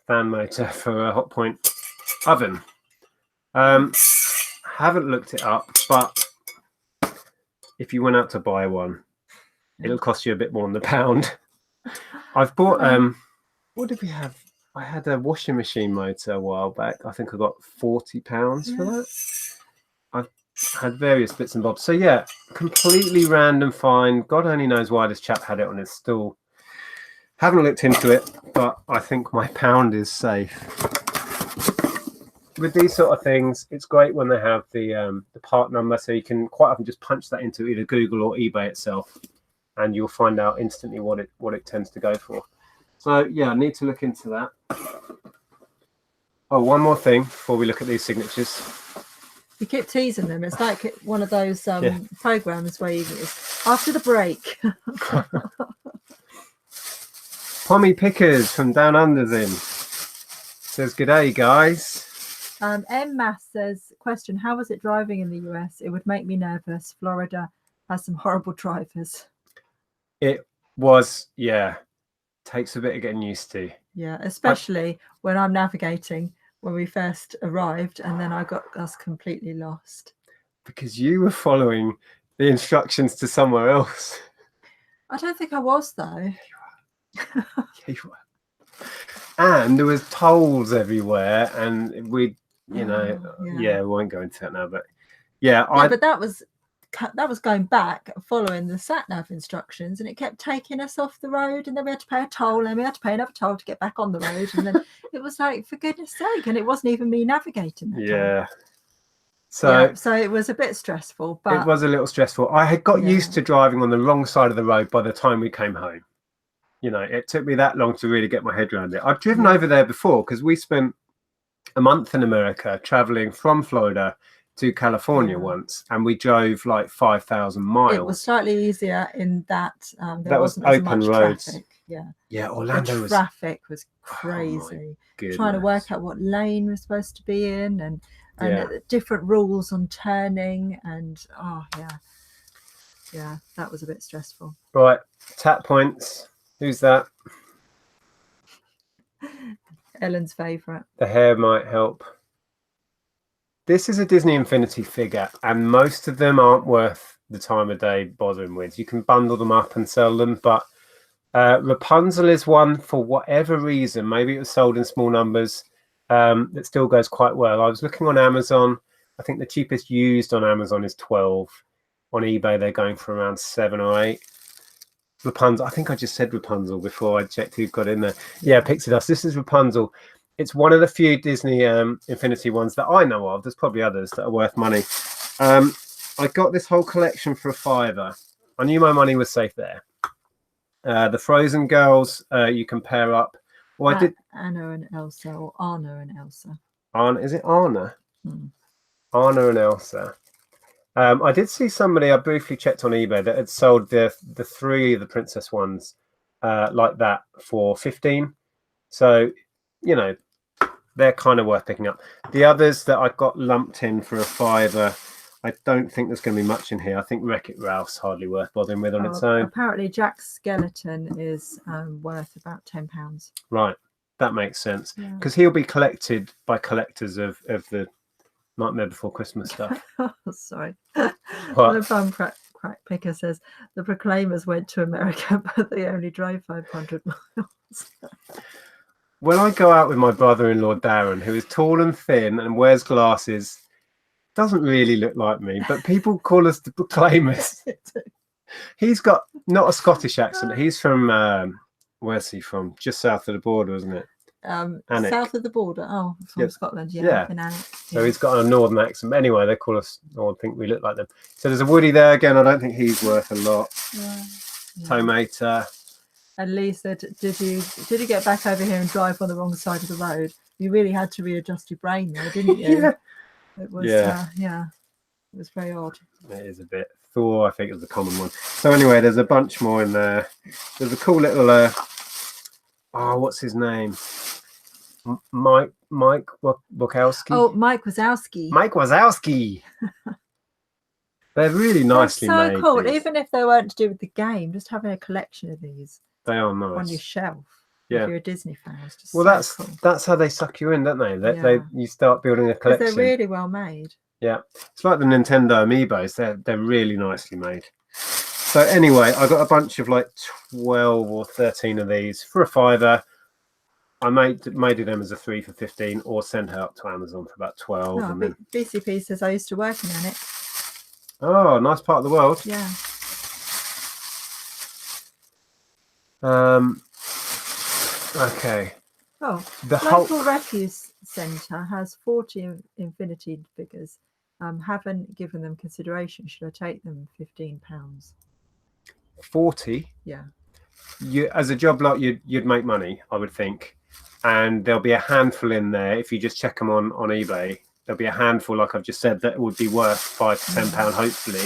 fan motor for a Hot Point oven. Haven't looked it up, but if you went out to buy one, it'll cost you a bit more than £1. I've bought what did we have? I had a washing machine motor a while back. I think I got £40 for that. I've had various bits and bobs. So yeah, completely random find. God only knows why this chap had it on his stool. Haven't looked into it, but I think my £1 is safe. With these sort of things, it's great when they have the part number, so you can quite often just punch that into either Google or eBay itself, and you'll find out instantly what it tends to go for. So yeah, I need to look into that. Oh, one more thing before we look at these signatures. You keep teasing them. It's like one of those programs where you after the break. Pommy Pickers from Down Under's in. Says, "G'day, guys." M Mass says, question, how was it driving in the US? It would make me nervous. Florida has some horrible drivers. It was, yeah. Takes a bit of getting used to. Yeah, especially when I'm navigating when we first arrived, and then I got us completely lost. Because you were following the instructions to somewhere else. I don't think I was, though. Yeah, you were. And there was tolls everywhere, and we, we won't go into that now, but yeah, but that was going back following the sat nav instructions, and it kept taking us off the road, and then we had to pay a toll, and we had to pay another toll to get back on the road, and then it was like, for goodness sake, and it wasn't even me navigating that toll. So it was a bit stressful, but it was a little stressful. I had got used to driving on the wrong side of the road by the time we came home. You know, it took me that long to really get my head around it. I've driven over there before because we spent a month in America traveling from Florida to California once, and we drove like 5,000 miles. It was slightly easier in that there wasn't as much roads. Traffic. Yeah, Orlando traffic was crazy. Trying to work out what lane we're supposed to be in, and different rules on turning, and that was a bit stressful. Right, tap points. Who's that? Ellen's favourite. The hair might help. This is a Disney Infinity figure, and most of them aren't worth the time of day bothering with. You can bundle them up and sell them, but Rapunzel is one, for whatever reason. Maybe it was sold in small numbers. It still goes quite well. I was looking on Amazon. I think the cheapest used on Amazon is 12. On eBay, they're going for around 7 or 8. Rapunzel. I think I just said Rapunzel before I checked who got in there. Yeah, Pixie Dust. This is Rapunzel. It's one of the few Disney Infinity ones that I know of. There's probably others that are worth money. I got this whole collection for £5. I knew my money was safe there. The Frozen girls, you can pair up. Well, I did Anna and Elsa, or Anna and Elsa. Anna, is it Anna? Anna and Elsa. I did see somebody, I briefly checked on eBay, that had sold the 3 of the princess ones like that for 15. So, you know, they're kind of worth picking up. The others that I got lumped in for a £5, I don't think there's going to be much in here. I think Wreck-It Ralph's hardly worth bothering with on its own. Apparently Jack's skeleton is worth about £10. Right, that makes sense, because he'll be collected by collectors of the Nightmare Before Christmas stuff. Sorry. The Bum Crack Picker says the Proclaimers went to America, but they only drove 500 miles. When I go out with my brother-in-law Darren, who is tall and thin and wears glasses, doesn't really look like me, but people call us the Proclaimers. He's got not a Scottish accent. He's from where's he from? Just south of the border, isn't it? South of the border. Oh, from Scotland. Yeah. So he's got a northern accent. But anyway, they call us, or think we look like them. So there's a Woody there again. I don't think he's worth a lot. Tomato. And Lee said, did you get back over here and drive on the wrong side of the road? You really had to readjust your brain there, didn't you? It was it was very odd. It is a bit. Thor, I think, is the common one. So anyway, there's a bunch more in there. There's a cool little what's his name? Mike Wazowski. Oh, Mike Wazowski. Mike Wazowski. They're really nicely made. So cool. These. Even if they weren't to do with the game, just having a collection of these. They are nice on your shelf. Yeah. If you're a Disney fan, it's just that's how they suck you in, don't they? They you start building a collection. They're really well made. Yeah, it's like the Nintendo Amiibos. They're really nicely made. So anyway, I got a bunch of like 12 or 13 of these for a £5. I made them as a 3 for 15, or sent out to Amazon for about 12. Oh, and then BCP says I used to work in it. Oh, nice part of the world. Yeah. Okay. Oh, the local refuse centre has 40 Infinity figures. Haven't given them consideration. Should I take them? £15. 40? Yeah. You, as a job lot, you'd make money, I would think. And there'll be a handful in there. If you just check them on eBay, there'll be a handful, like I've just said, that would be worth £5 to £10, hopefully.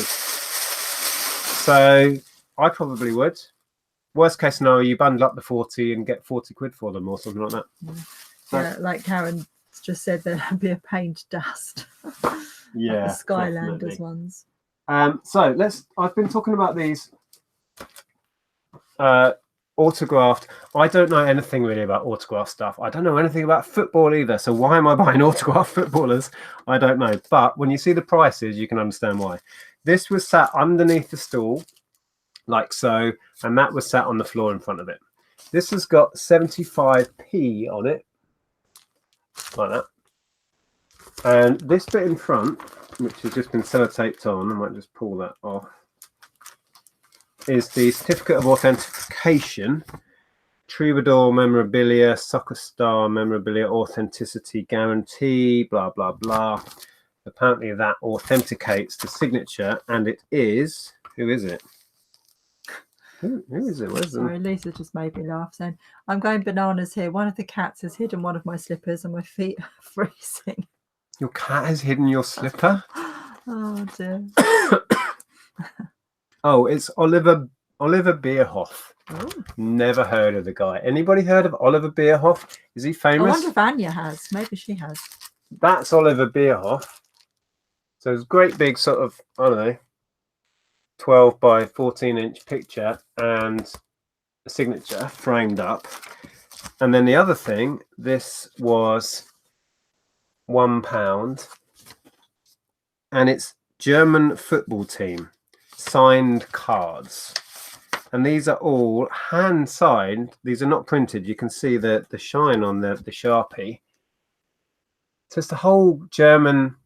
So I probably would. Worst case scenario, you bundle up the 40 and get 40 quid for them or something like that. Yeah, like Karen just said, there'd be a paint dust. Yeah, like the Skylanders ones. So I've been talking about these autographed. I don't know anything really about autograph stuff. I don't know anything about football either. So why am I buying autographed footballers? I don't know. But when you see the prices, you can understand why. This was sat underneath the stool, like so, and that was sat on the floor in front of it. This has got 75p on it, like that. And this bit in front, which has just been sellotaped on, I might just pull that off, is the certificate of authentication, Troubadour memorabilia, soccer star memorabilia, authenticity guarantee, blah, blah, blah. Apparently that authenticates the signature, and it is, who is it? Who is it? Where's Sorry, Lisa just made me laugh, saying, I'm going bananas here. One of the cats has hidden one of my slippers and my feet are freezing. Your cat has hidden your slipper? Oh, dear. Oh, it's Oliver Bierhoff. Oh. Never heard of the guy. Anybody heard of Oliver Bierhoff? Is he famous? I wonder if Anya has. Maybe she has. That's Oliver Bierhoff. So it's a great big sort of, I don't know, 12 by 14-inch picture and a signature framed up. And then the other thing, this was £1, and it's German football team signed cards, and these are all hand signed. These are not printed. You can see the shine on the Sharpie. So it's the whole German,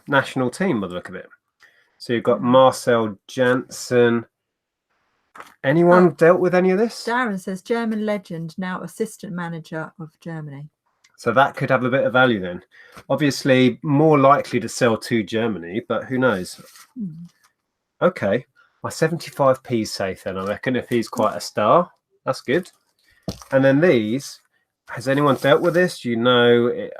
national team by the look of it. So you've got Marcel Janssen. Anyone dealt with any of this? Darren says German legend, now assistant manager of Germany. So that could have a bit of value then. Obviously, more likely to sell to Germany, but who knows? Okay, my 75p safe then, I reckon, if he's quite a star. That's good. And then these, has anyone dealt with this? Do you know,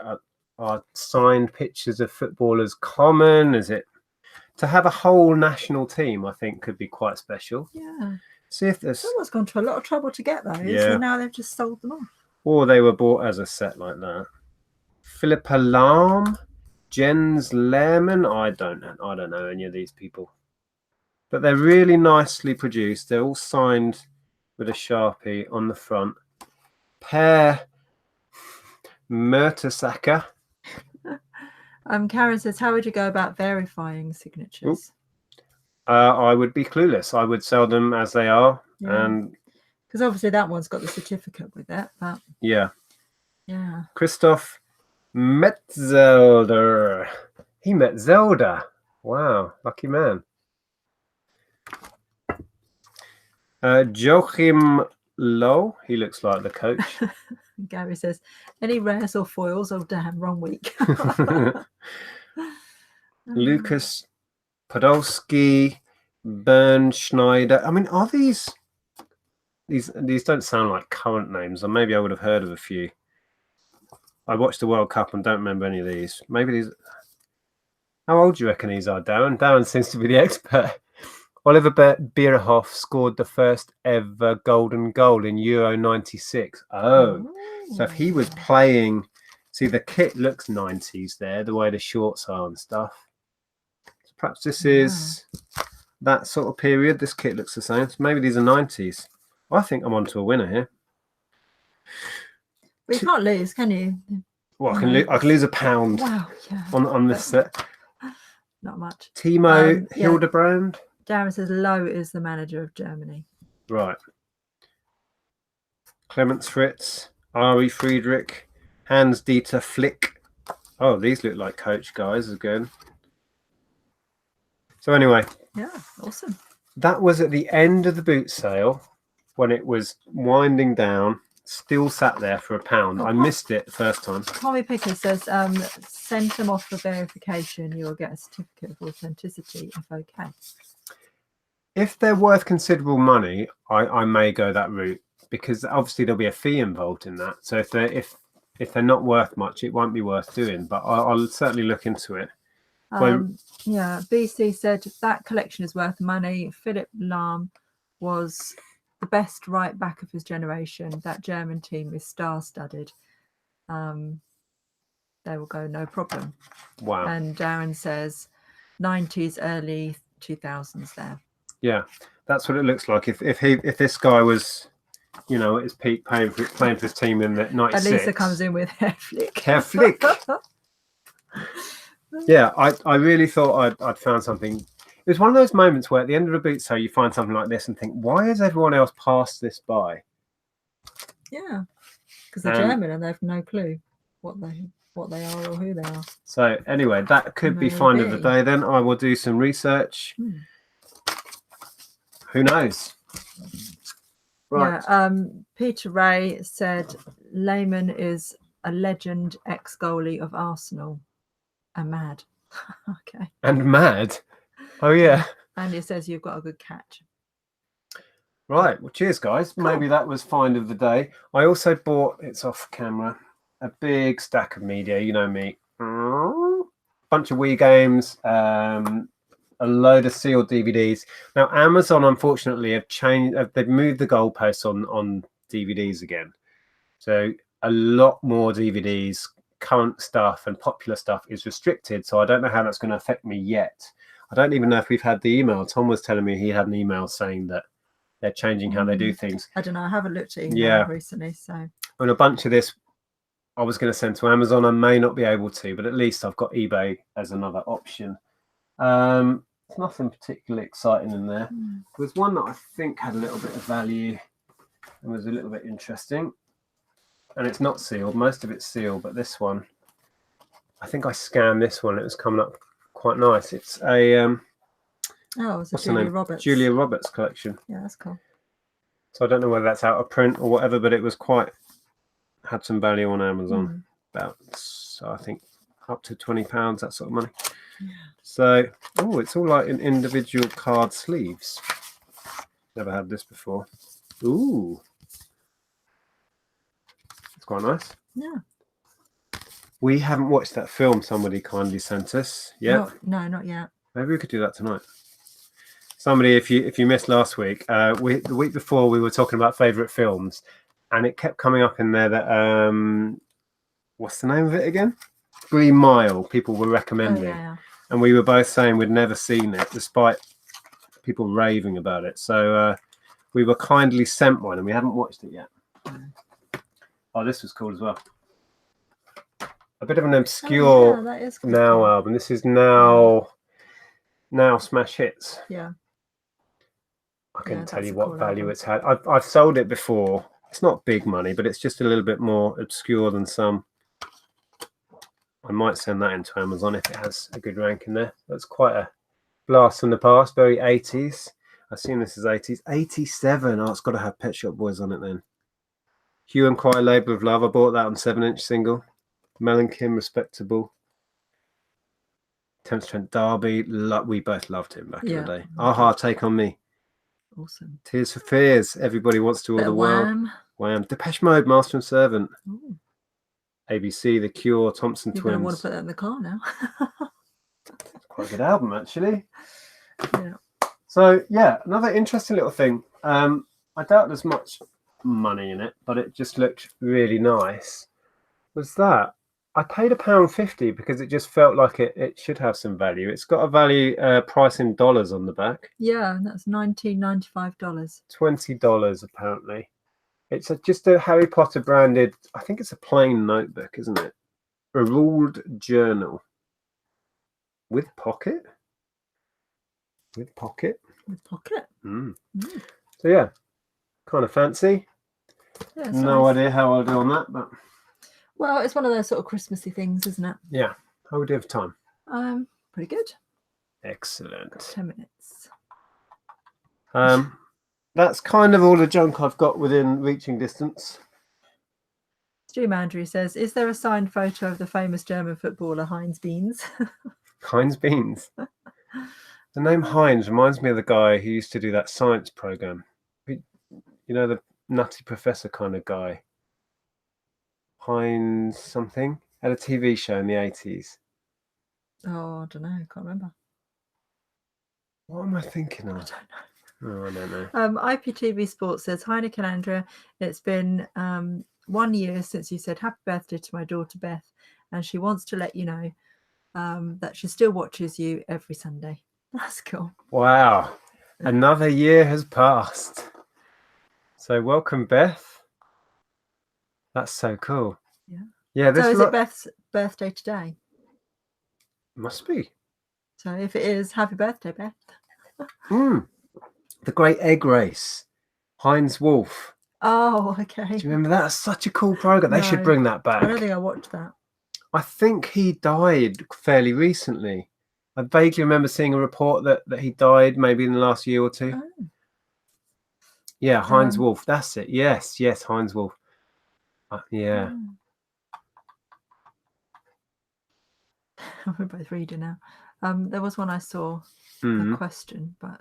are signed pictures of footballers common? Is it to have a whole national team? I think could be quite special. Yeah. See if there's. Someone's gone to a lot of trouble to get those, and now they've just sold them off. or they were bought as a set like that. Philippa Lahm, Jens Lehrman. I don't know any of these people, but they're really nicely produced. They're all signed with a Sharpie on the front. Per Mertesacker. Karen says, how would you go about verifying signatures? I would be clueless. I would sell them as they are. Yeah. And because obviously that one's got the certificate with it, but yeah. Christoph Metzelder. He met Zelda. Wow, lucky man. Joachim Lowe. He looks like the coach. Gary says, any rares or foils? Oh, damn, wrong week. Lucas Podolski, Bernd Schneider. I mean, are these don't sound like current names, or maybe I would have heard of a few. I watched the World Cup and don't remember any of these. Maybe these. How old do you reckon these are, Darren? Darren seems to be the expert. Oliver Bierhoff scored the first ever golden goal in Euro 96. Oh, so if he was playing, see the kit looks 90s there, the way the shorts are and stuff. So perhaps this is that sort of period. This kit looks the same. So maybe these are 90s. I think I'm onto a winner here. But you can't lose, can you? Well, I can lose £1. Wow, yeah. On this set. Not much. Timo Hildebrand. Darren says Lowe is the manager of Germany. Right. Clemens Fritz, Ari Friedrich, Hans Dieter Flick. Oh, these look like coach guys again. So anyway. Yeah, awesome. That was at the end of the boot sale when it was winding down. Still sat there for £1. I missed it the first time. Tommy Picker says, send them off for verification. You'll get a certificate of authenticity if okay. If they're worth considerable money, I may go that route, because obviously there'll be a fee involved in that. So if they're not worth much, it won't be worth doing. But I'll certainly look into it. Yeah, BC said that collection is worth money. Philip Lahm was the best right back of his generation. That German team is star-studded. They will go no problem. Wow. And Darren says 90s, early 2000s there. Yeah, that's what it looks like. If this guy was, you know, at his peak playing for his team in the 96. At least it comes in with Herr Flick. Herr Flick. Yeah, I really thought I'd found something. It was one of those moments where at the end of the boot sale you find something like this and think, why has everyone else passed this by? Yeah, because they're German and they have no clue what they are or who they are. So anyway, that could be find of the day. Then I will do some research. Who knows? Right. Yeah. Peter Ray said Lehman is a legend ex-goalie of Arsenal. And mad. Okay. And mad. Oh yeah. And it says you've got a good catch. Right. Well, cheers, guys. Cool. Maybe that was find of the day. I also bought, it's off camera, a big stack of media. You know me. Bunch of Wii games. A load of sealed DVDs. Now, Amazon, unfortunately, have changed. They've moved the goalposts on DVDs again. So a lot more DVDs, current stuff and popular stuff is restricted. So I don't know how that's going to affect me yet. I don't even know if we've had the email. Tom was telling me he had an email saying that they're changing how they do things. I don't know. I haven't looked at email recently. So and a bunch of this I was going to send to Amazon. I may not be able to, but at least I've got eBay as another option. There's nothing particularly exciting in there. There's one that I think had a little bit of value and was a little bit interesting. And it's not sealed. Most of it's sealed, but this one, I think I scanned this one. It was coming up quite nice. It's a it's a Julia Roberts. Julia Roberts collection. Yeah, that's cool. So I don't know whether that's out of print or whatever, but it was had some value on Amazon. So I think up to £20, that sort of money. Yeah. So, it's all like in individual card sleeves. Never had this before. Ooh. It's quite nice. Yeah. We haven't watched that film somebody kindly sent us yet. No, not yet. Maybe we could do that tonight. Somebody, if you missed last week, the week before we were talking about favourite films, and it kept coming up in there that what's the name of it again? Green Mile. People were recommending, and we were both saying we'd never seen it, despite people raving about it. So we were kindly sent one, and we haven't watched it yet. Oh, this was cool as well. A bit of an obscure Now album. This is Now Smash Hits. Yeah. I couldn't tell you what value it's had. I've sold it before. It's not big money, but it's just a little bit more obscure than some. I might send that into Amazon if it has a good rank in there. That's quite a blast from the past. Very 80s. I assume this is 80s. 87. Oh, it's got to have Pet Shop Boys on it then. Hue and Cry, Label of Love. I bought that on 7-inch single. Mel and Kim, Respectable. Terence Trent D'Arby. We both loved him back in the day. Aha, Take On Me. Awesome. Tears for Fears. Everybody Wants to Rule the World. Wham. Depeche Mode, Master and Servant. Ooh. ABC, The Cure, Thompson Twins. You're going to want to put that in the car now. Quite a good album, actually. Yeah. So, yeah, another interesting little thing. I doubt there's much money in it, but it just looked really nice. Was that I paid £1.50 because it just felt like it should have some value. It's got a value price in dollars on the back. Yeah, that's $19.95. $20 apparently. It's just a Harry Potter branded. I think it's a plain notebook, isn't it? A ruled journal with pocket. With pocket. With pocket. So yeah, kind of fancy. Yeah, no idea how I'll do on that, but. Well, it's one of those sort of Christmassy things, isn't it? Yeah. How would you have time? Pretty good. Excellent. 10 minutes. That's kind of all the junk I've got within reaching distance. Stu Mandry says, is there a signed photo of the famous German footballer Heinz Beans? Heinz Beans? The name Heinz reminds me of the guy who used to do that science program. You know, the nutty professor kind of guy. Heinz something. Had a TV show in the 80s. Oh, I don't know. I can't remember. What am I thinking of? I don't know. Oh, I don't know. IPTV Sports says, hi Nick and Andrea, it's been 1 year since you said happy birthday to my daughter Beth, and she wants to let you know that she still watches you every Sunday. That's cool. Wow. Another year has passed. So welcome, Beth. That's so cool. Yeah. Yeah. So is it Beth's birthday today? Must be. So if it is, happy birthday, Beth. The Great Egg Race. Heinz Wolf. Oh, okay. Do you remember that? That's such a cool program. They should bring that back. I don't think I watched that. I think he died fairly recently. I vaguely remember seeing a report that he died maybe in the last year or two. Oh. Yeah, Heinz Wolf. That's it. Yes, Heinz Wolf. Yeah. We're both reading now. There was one I saw, a question, but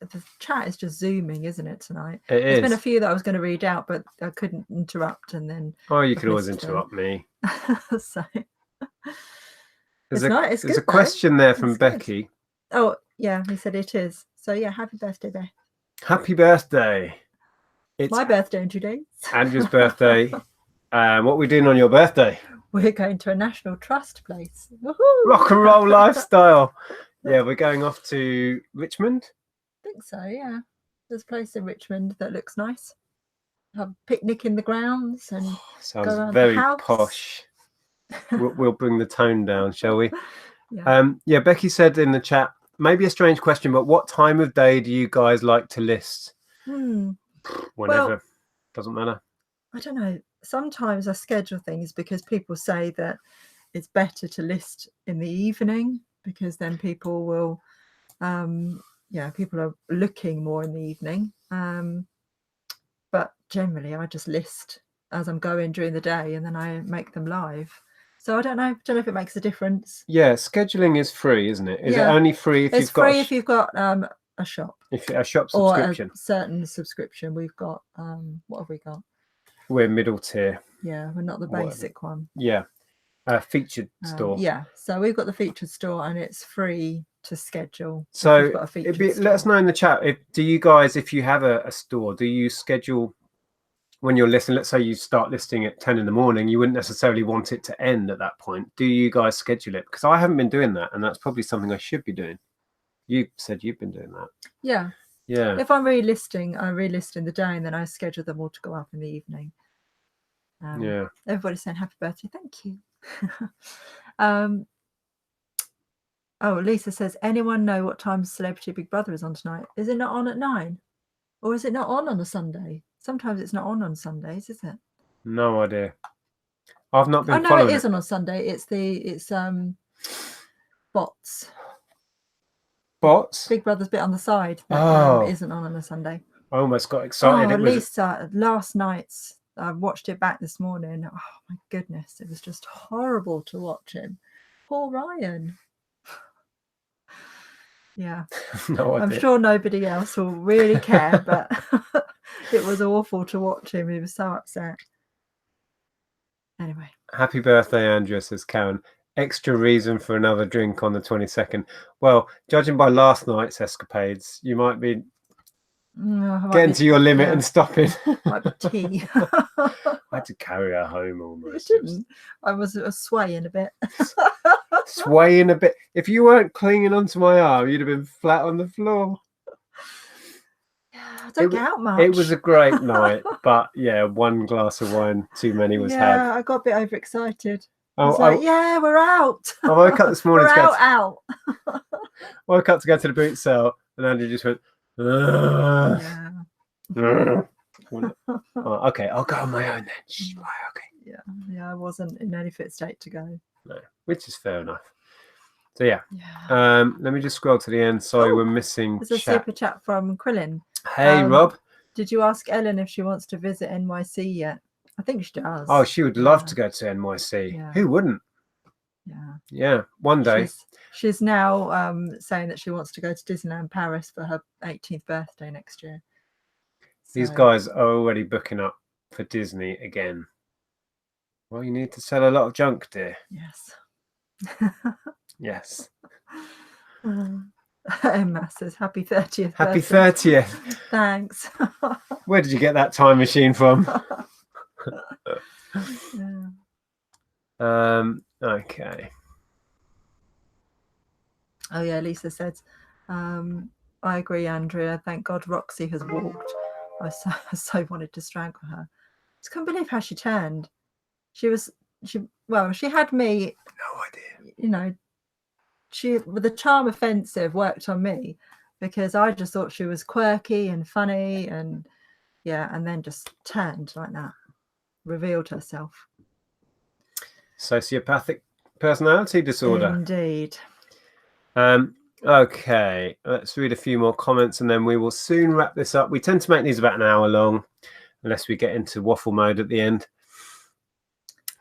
the chat is just zooming, isn't it, tonight? There's been a few that I was going to read out, but I couldn't interrupt, and then. Oh, you could always interrupt me. So. There's a question there from Becky. Good. Oh, yeah, he said it is. So, yeah, happy birthday, Beth. Happy birthday. It's my birthday in 2 days. Andrew's birthday. What are we doing on your birthday? We're going to a National Trust place. Woohoo! Rock and roll lifestyle. Yeah, we're going off to Richmond. I think so, yeah. There's a place in Richmond that looks nice. Have a picnic in the grounds and sounds go around very the house. Posh. We'll bring the tone down, shall we? Yeah. Becky said in the chat, maybe a strange question, but what time of day do you guys like to list? Whenever. Doesn't matter. I don't know. Sometimes I schedule things because people say that it's better to list in the evening because then people will, people are looking more in the evening. But generally I just list as I'm going during the day and then I make them live. So I don't know if it makes a difference. Yeah, scheduling is free, isn't it? Is it only free if you've got if you've got a shop. If a shop subscription. Or a certain subscription. We've got what have we got? We're middle tier. Yeah, we're not the basic one. Yeah. Featured store. Yeah. So we've got the featured store and it's free to schedule. So let us know in the chat, do you guys, if you have a store, do you schedule when you're listing, let's say you start listing at 10 in the morning, you wouldn't necessarily want it to end at that point. Do you guys schedule it? Because I haven't been doing that, and that's probably something I should be doing. You said you've been doing that. Yeah. Yeah. If I'm relisting, I relist in the day, and then I schedule them all to go up in the evening. Yeah. Everybody's saying happy birthday. Thank you. Oh, Lisa says, anyone know what time Celebrity Big Brother is on tonight? Is it not on at 9? Or is it not on a Sunday? Sometimes it's not on Sundays, is it? No idea. I've not been. Oh no, it is on Sunday. It's bots. Bots. Big Brother's bit on the side that isn't on a Sunday. I almost got excited. Oh, Lisa, last night's. I watched it back this morning. Oh my goodness, it was just horrible to watch him. Poor Ryan. Yeah. No idea. I'm sure nobody else will really care, but it was awful to watch him. He was so upset. Anyway. Happy birthday, Andrea, says Karen. Extra reason for another drink on the 22nd. Well, judging by last night's escapades, you might be getting to your limit and stopping. Might be tea. I had to carry her home almost. You didn't. I was swaying a bit. Swaying a bit. If you weren't clinging onto my arm, you'd have been flat on the floor. I don't get out much. It was a great night, but yeah, one glass of wine too many was had. Yeah, I got a bit overexcited. Yeah, we're out. I woke up this morning. We're out. Woke up to go to the boot sale, and Andrew just went. Yeah. Okay, I'll go on my own then. Okay. Yeah, I wasn't in any fit state to go. No, which is fair enough. So yeah. Let me just scroll to the end. Sorry, we're missing. There's a super chat from Krillin. Hey, Rob. Did you ask Ellen if she wants to visit NYC yet? I think she does. Oh, she would love to go to NYC. Yeah. Who wouldn't? Yeah, one day. She's now saying that she wants to go to Disneyland Paris for her 18th birthday next year. These guys are already booking up for Disney again. Well, you need to sell a lot of junk, dear. Yes. Yes. Emma says, happy 30th. Happy 30th. Thanks. Where did you get that time machine from? Okay. Oh yeah, Lisa says, I agree, Andrea. Thank God Roxy has walked. I so wanted to strangle her. I just can't believe how she turned. She had me. No idea. You know, with the charm offensive worked on me because I just thought she was quirky and funny and then just turned like that, revealed herself. Sociopathic personality disorder. Indeed. Okay, let's read a few more comments and then we will soon wrap this up. We tend to make these about an hour long unless we get into waffle mode at the end.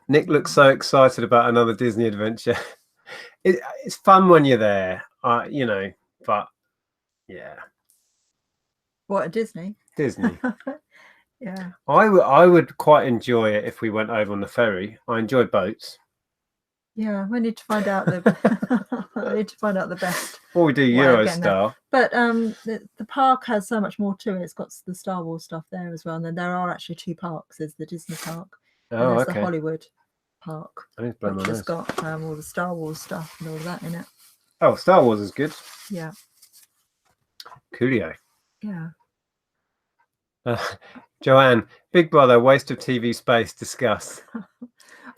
Nick looks so excited about another Disney adventure. It's fun when you're there, but yeah. What, at Disney? Disney. Yeah. I would quite enjoy it if we went over on the ferry. I enjoy boats. Yeah, we need to find out the best. Or we do Eurostar. But the park has so much more to it. It's got the Star Wars stuff there as well. And then there are actually two parks. There's the Disney park. Oh, and there's the Hollywood park, which has got all the Star Wars stuff and all of that in it. Oh, Star Wars is good. Yeah. Coolio. Yeah. Joanne, Big Brother, waste of TV space, discuss.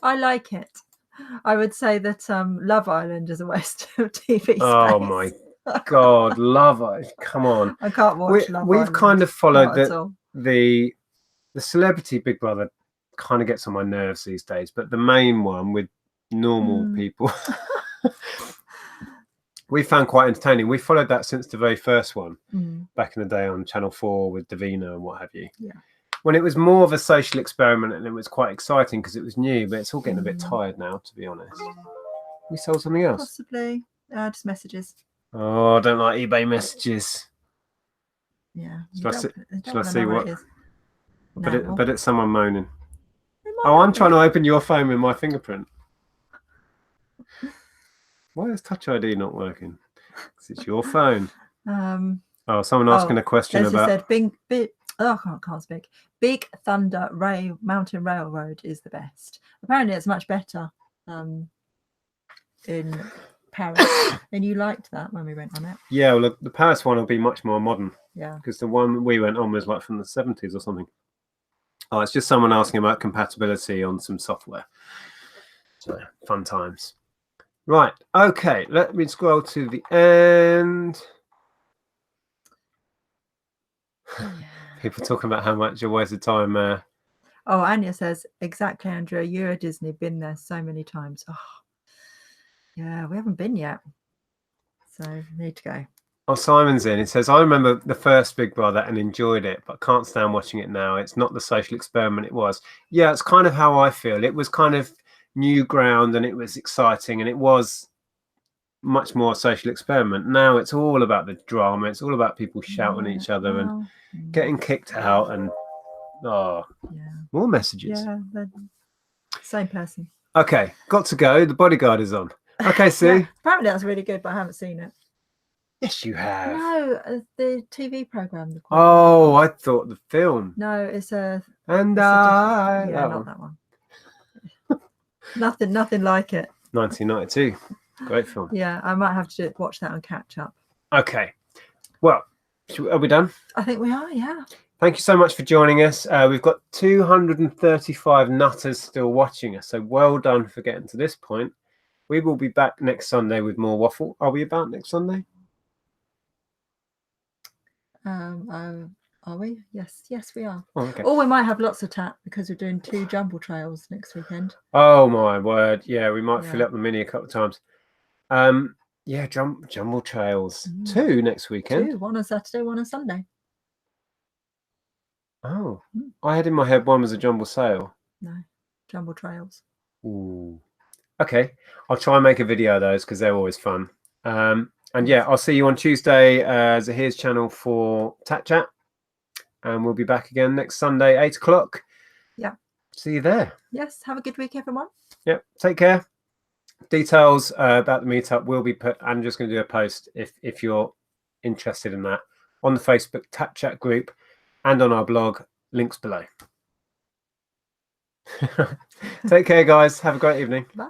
I like it. I would say that Love Island is a waste of TV space. Oh my God, Love Island! Come on, I can't watch Love Island. We've kind of followed the celebrity Big Brother kind of gets on my nerves these days, but the main one with normal people we found quite entertaining. We followed that since the very first one back in the day on Channel 4 with Davina and what have you. Yeah. When it was more of a social experiment and it was quite exciting because it was new, but it's all getting a bit tired now, to be honest. We sold something else. Possibly. Just messages. Oh, I don't like eBay messages. Yeah. Shall I see what? But it's someone moaning. Oh, I'm trying to open your phone with my fingerprint. Why is Touch ID not working? Because it's your phone. Someone asking a question about. Said, Oh, I can't speak. Big Thunder Mountain Railroad is the best. Apparently, it's much better in Paris. And you liked that when we went on it. Yeah, well, the Paris one will be much more modern. Yeah. Because the one we went on was like from the 70s or something. Oh, it's just someone asking about compatibility on some software. So, fun times. Right. Okay. Let me scroll to the end. Yeah. People talking about how much a waste of time. Oh, Anya says, exactly, Andrea. You're at Disney. Been there so many times. Oh, yeah, we haven't been yet. So, need to go. Oh, Simon's in. He says, I remember the first Big Brother and enjoyed it, but can't stand watching it now. It's not the social experiment it was. Yeah, it's kind of how I feel. It was kind of new ground and it was exciting and it was much more a social experiment. Now it's all about the drama. It's all about people shouting at each other and getting kicked out and more messages. Yeah, same person. Okay, got to go. The Bodyguard is on. Okay, Sue. Yeah, apparently that's really good, but I haven't seen it. Yes, you have. No, the TV program. Oh, I thought the film. No, it's a. And yeah, not that one. nothing like it. 1992. Great film. Yeah, I might have to watch that and catch up. Okay. Well, are we done? I think we are, yeah. Thank you so much for joining us. We've got 235 nutters still watching us, so well done for getting to this point. We will be back next Sunday with more waffle. Are we about next Sunday? Are we? Yes, we are. Oh, okay. Or we might have lots of tap because we're doing 2 jumble trails next weekend. Oh my word! Yeah, we might fill up the mini a couple of times. Yeah, jumble trails 2 next weekend. 2, one on Saturday, one on Sunday. Oh, I had in my head one was a jumble sail. No, jumble trails. Ooh. Okay, I'll try and make a video of those because they're always fun. And yeah, I'll see you on Tuesday, Zahir's channel for Tat Chat. And we'll be back again next Sunday, 8 o'clock. Yeah. See you there. Yes, have a good week, everyone. Yep, take care. Details about the meetup will be put. I'm just going to do a post if you're interested in that on the Facebook Tat Chat group and on our blog. Links below. Take care, guys. Have a great evening. Bye.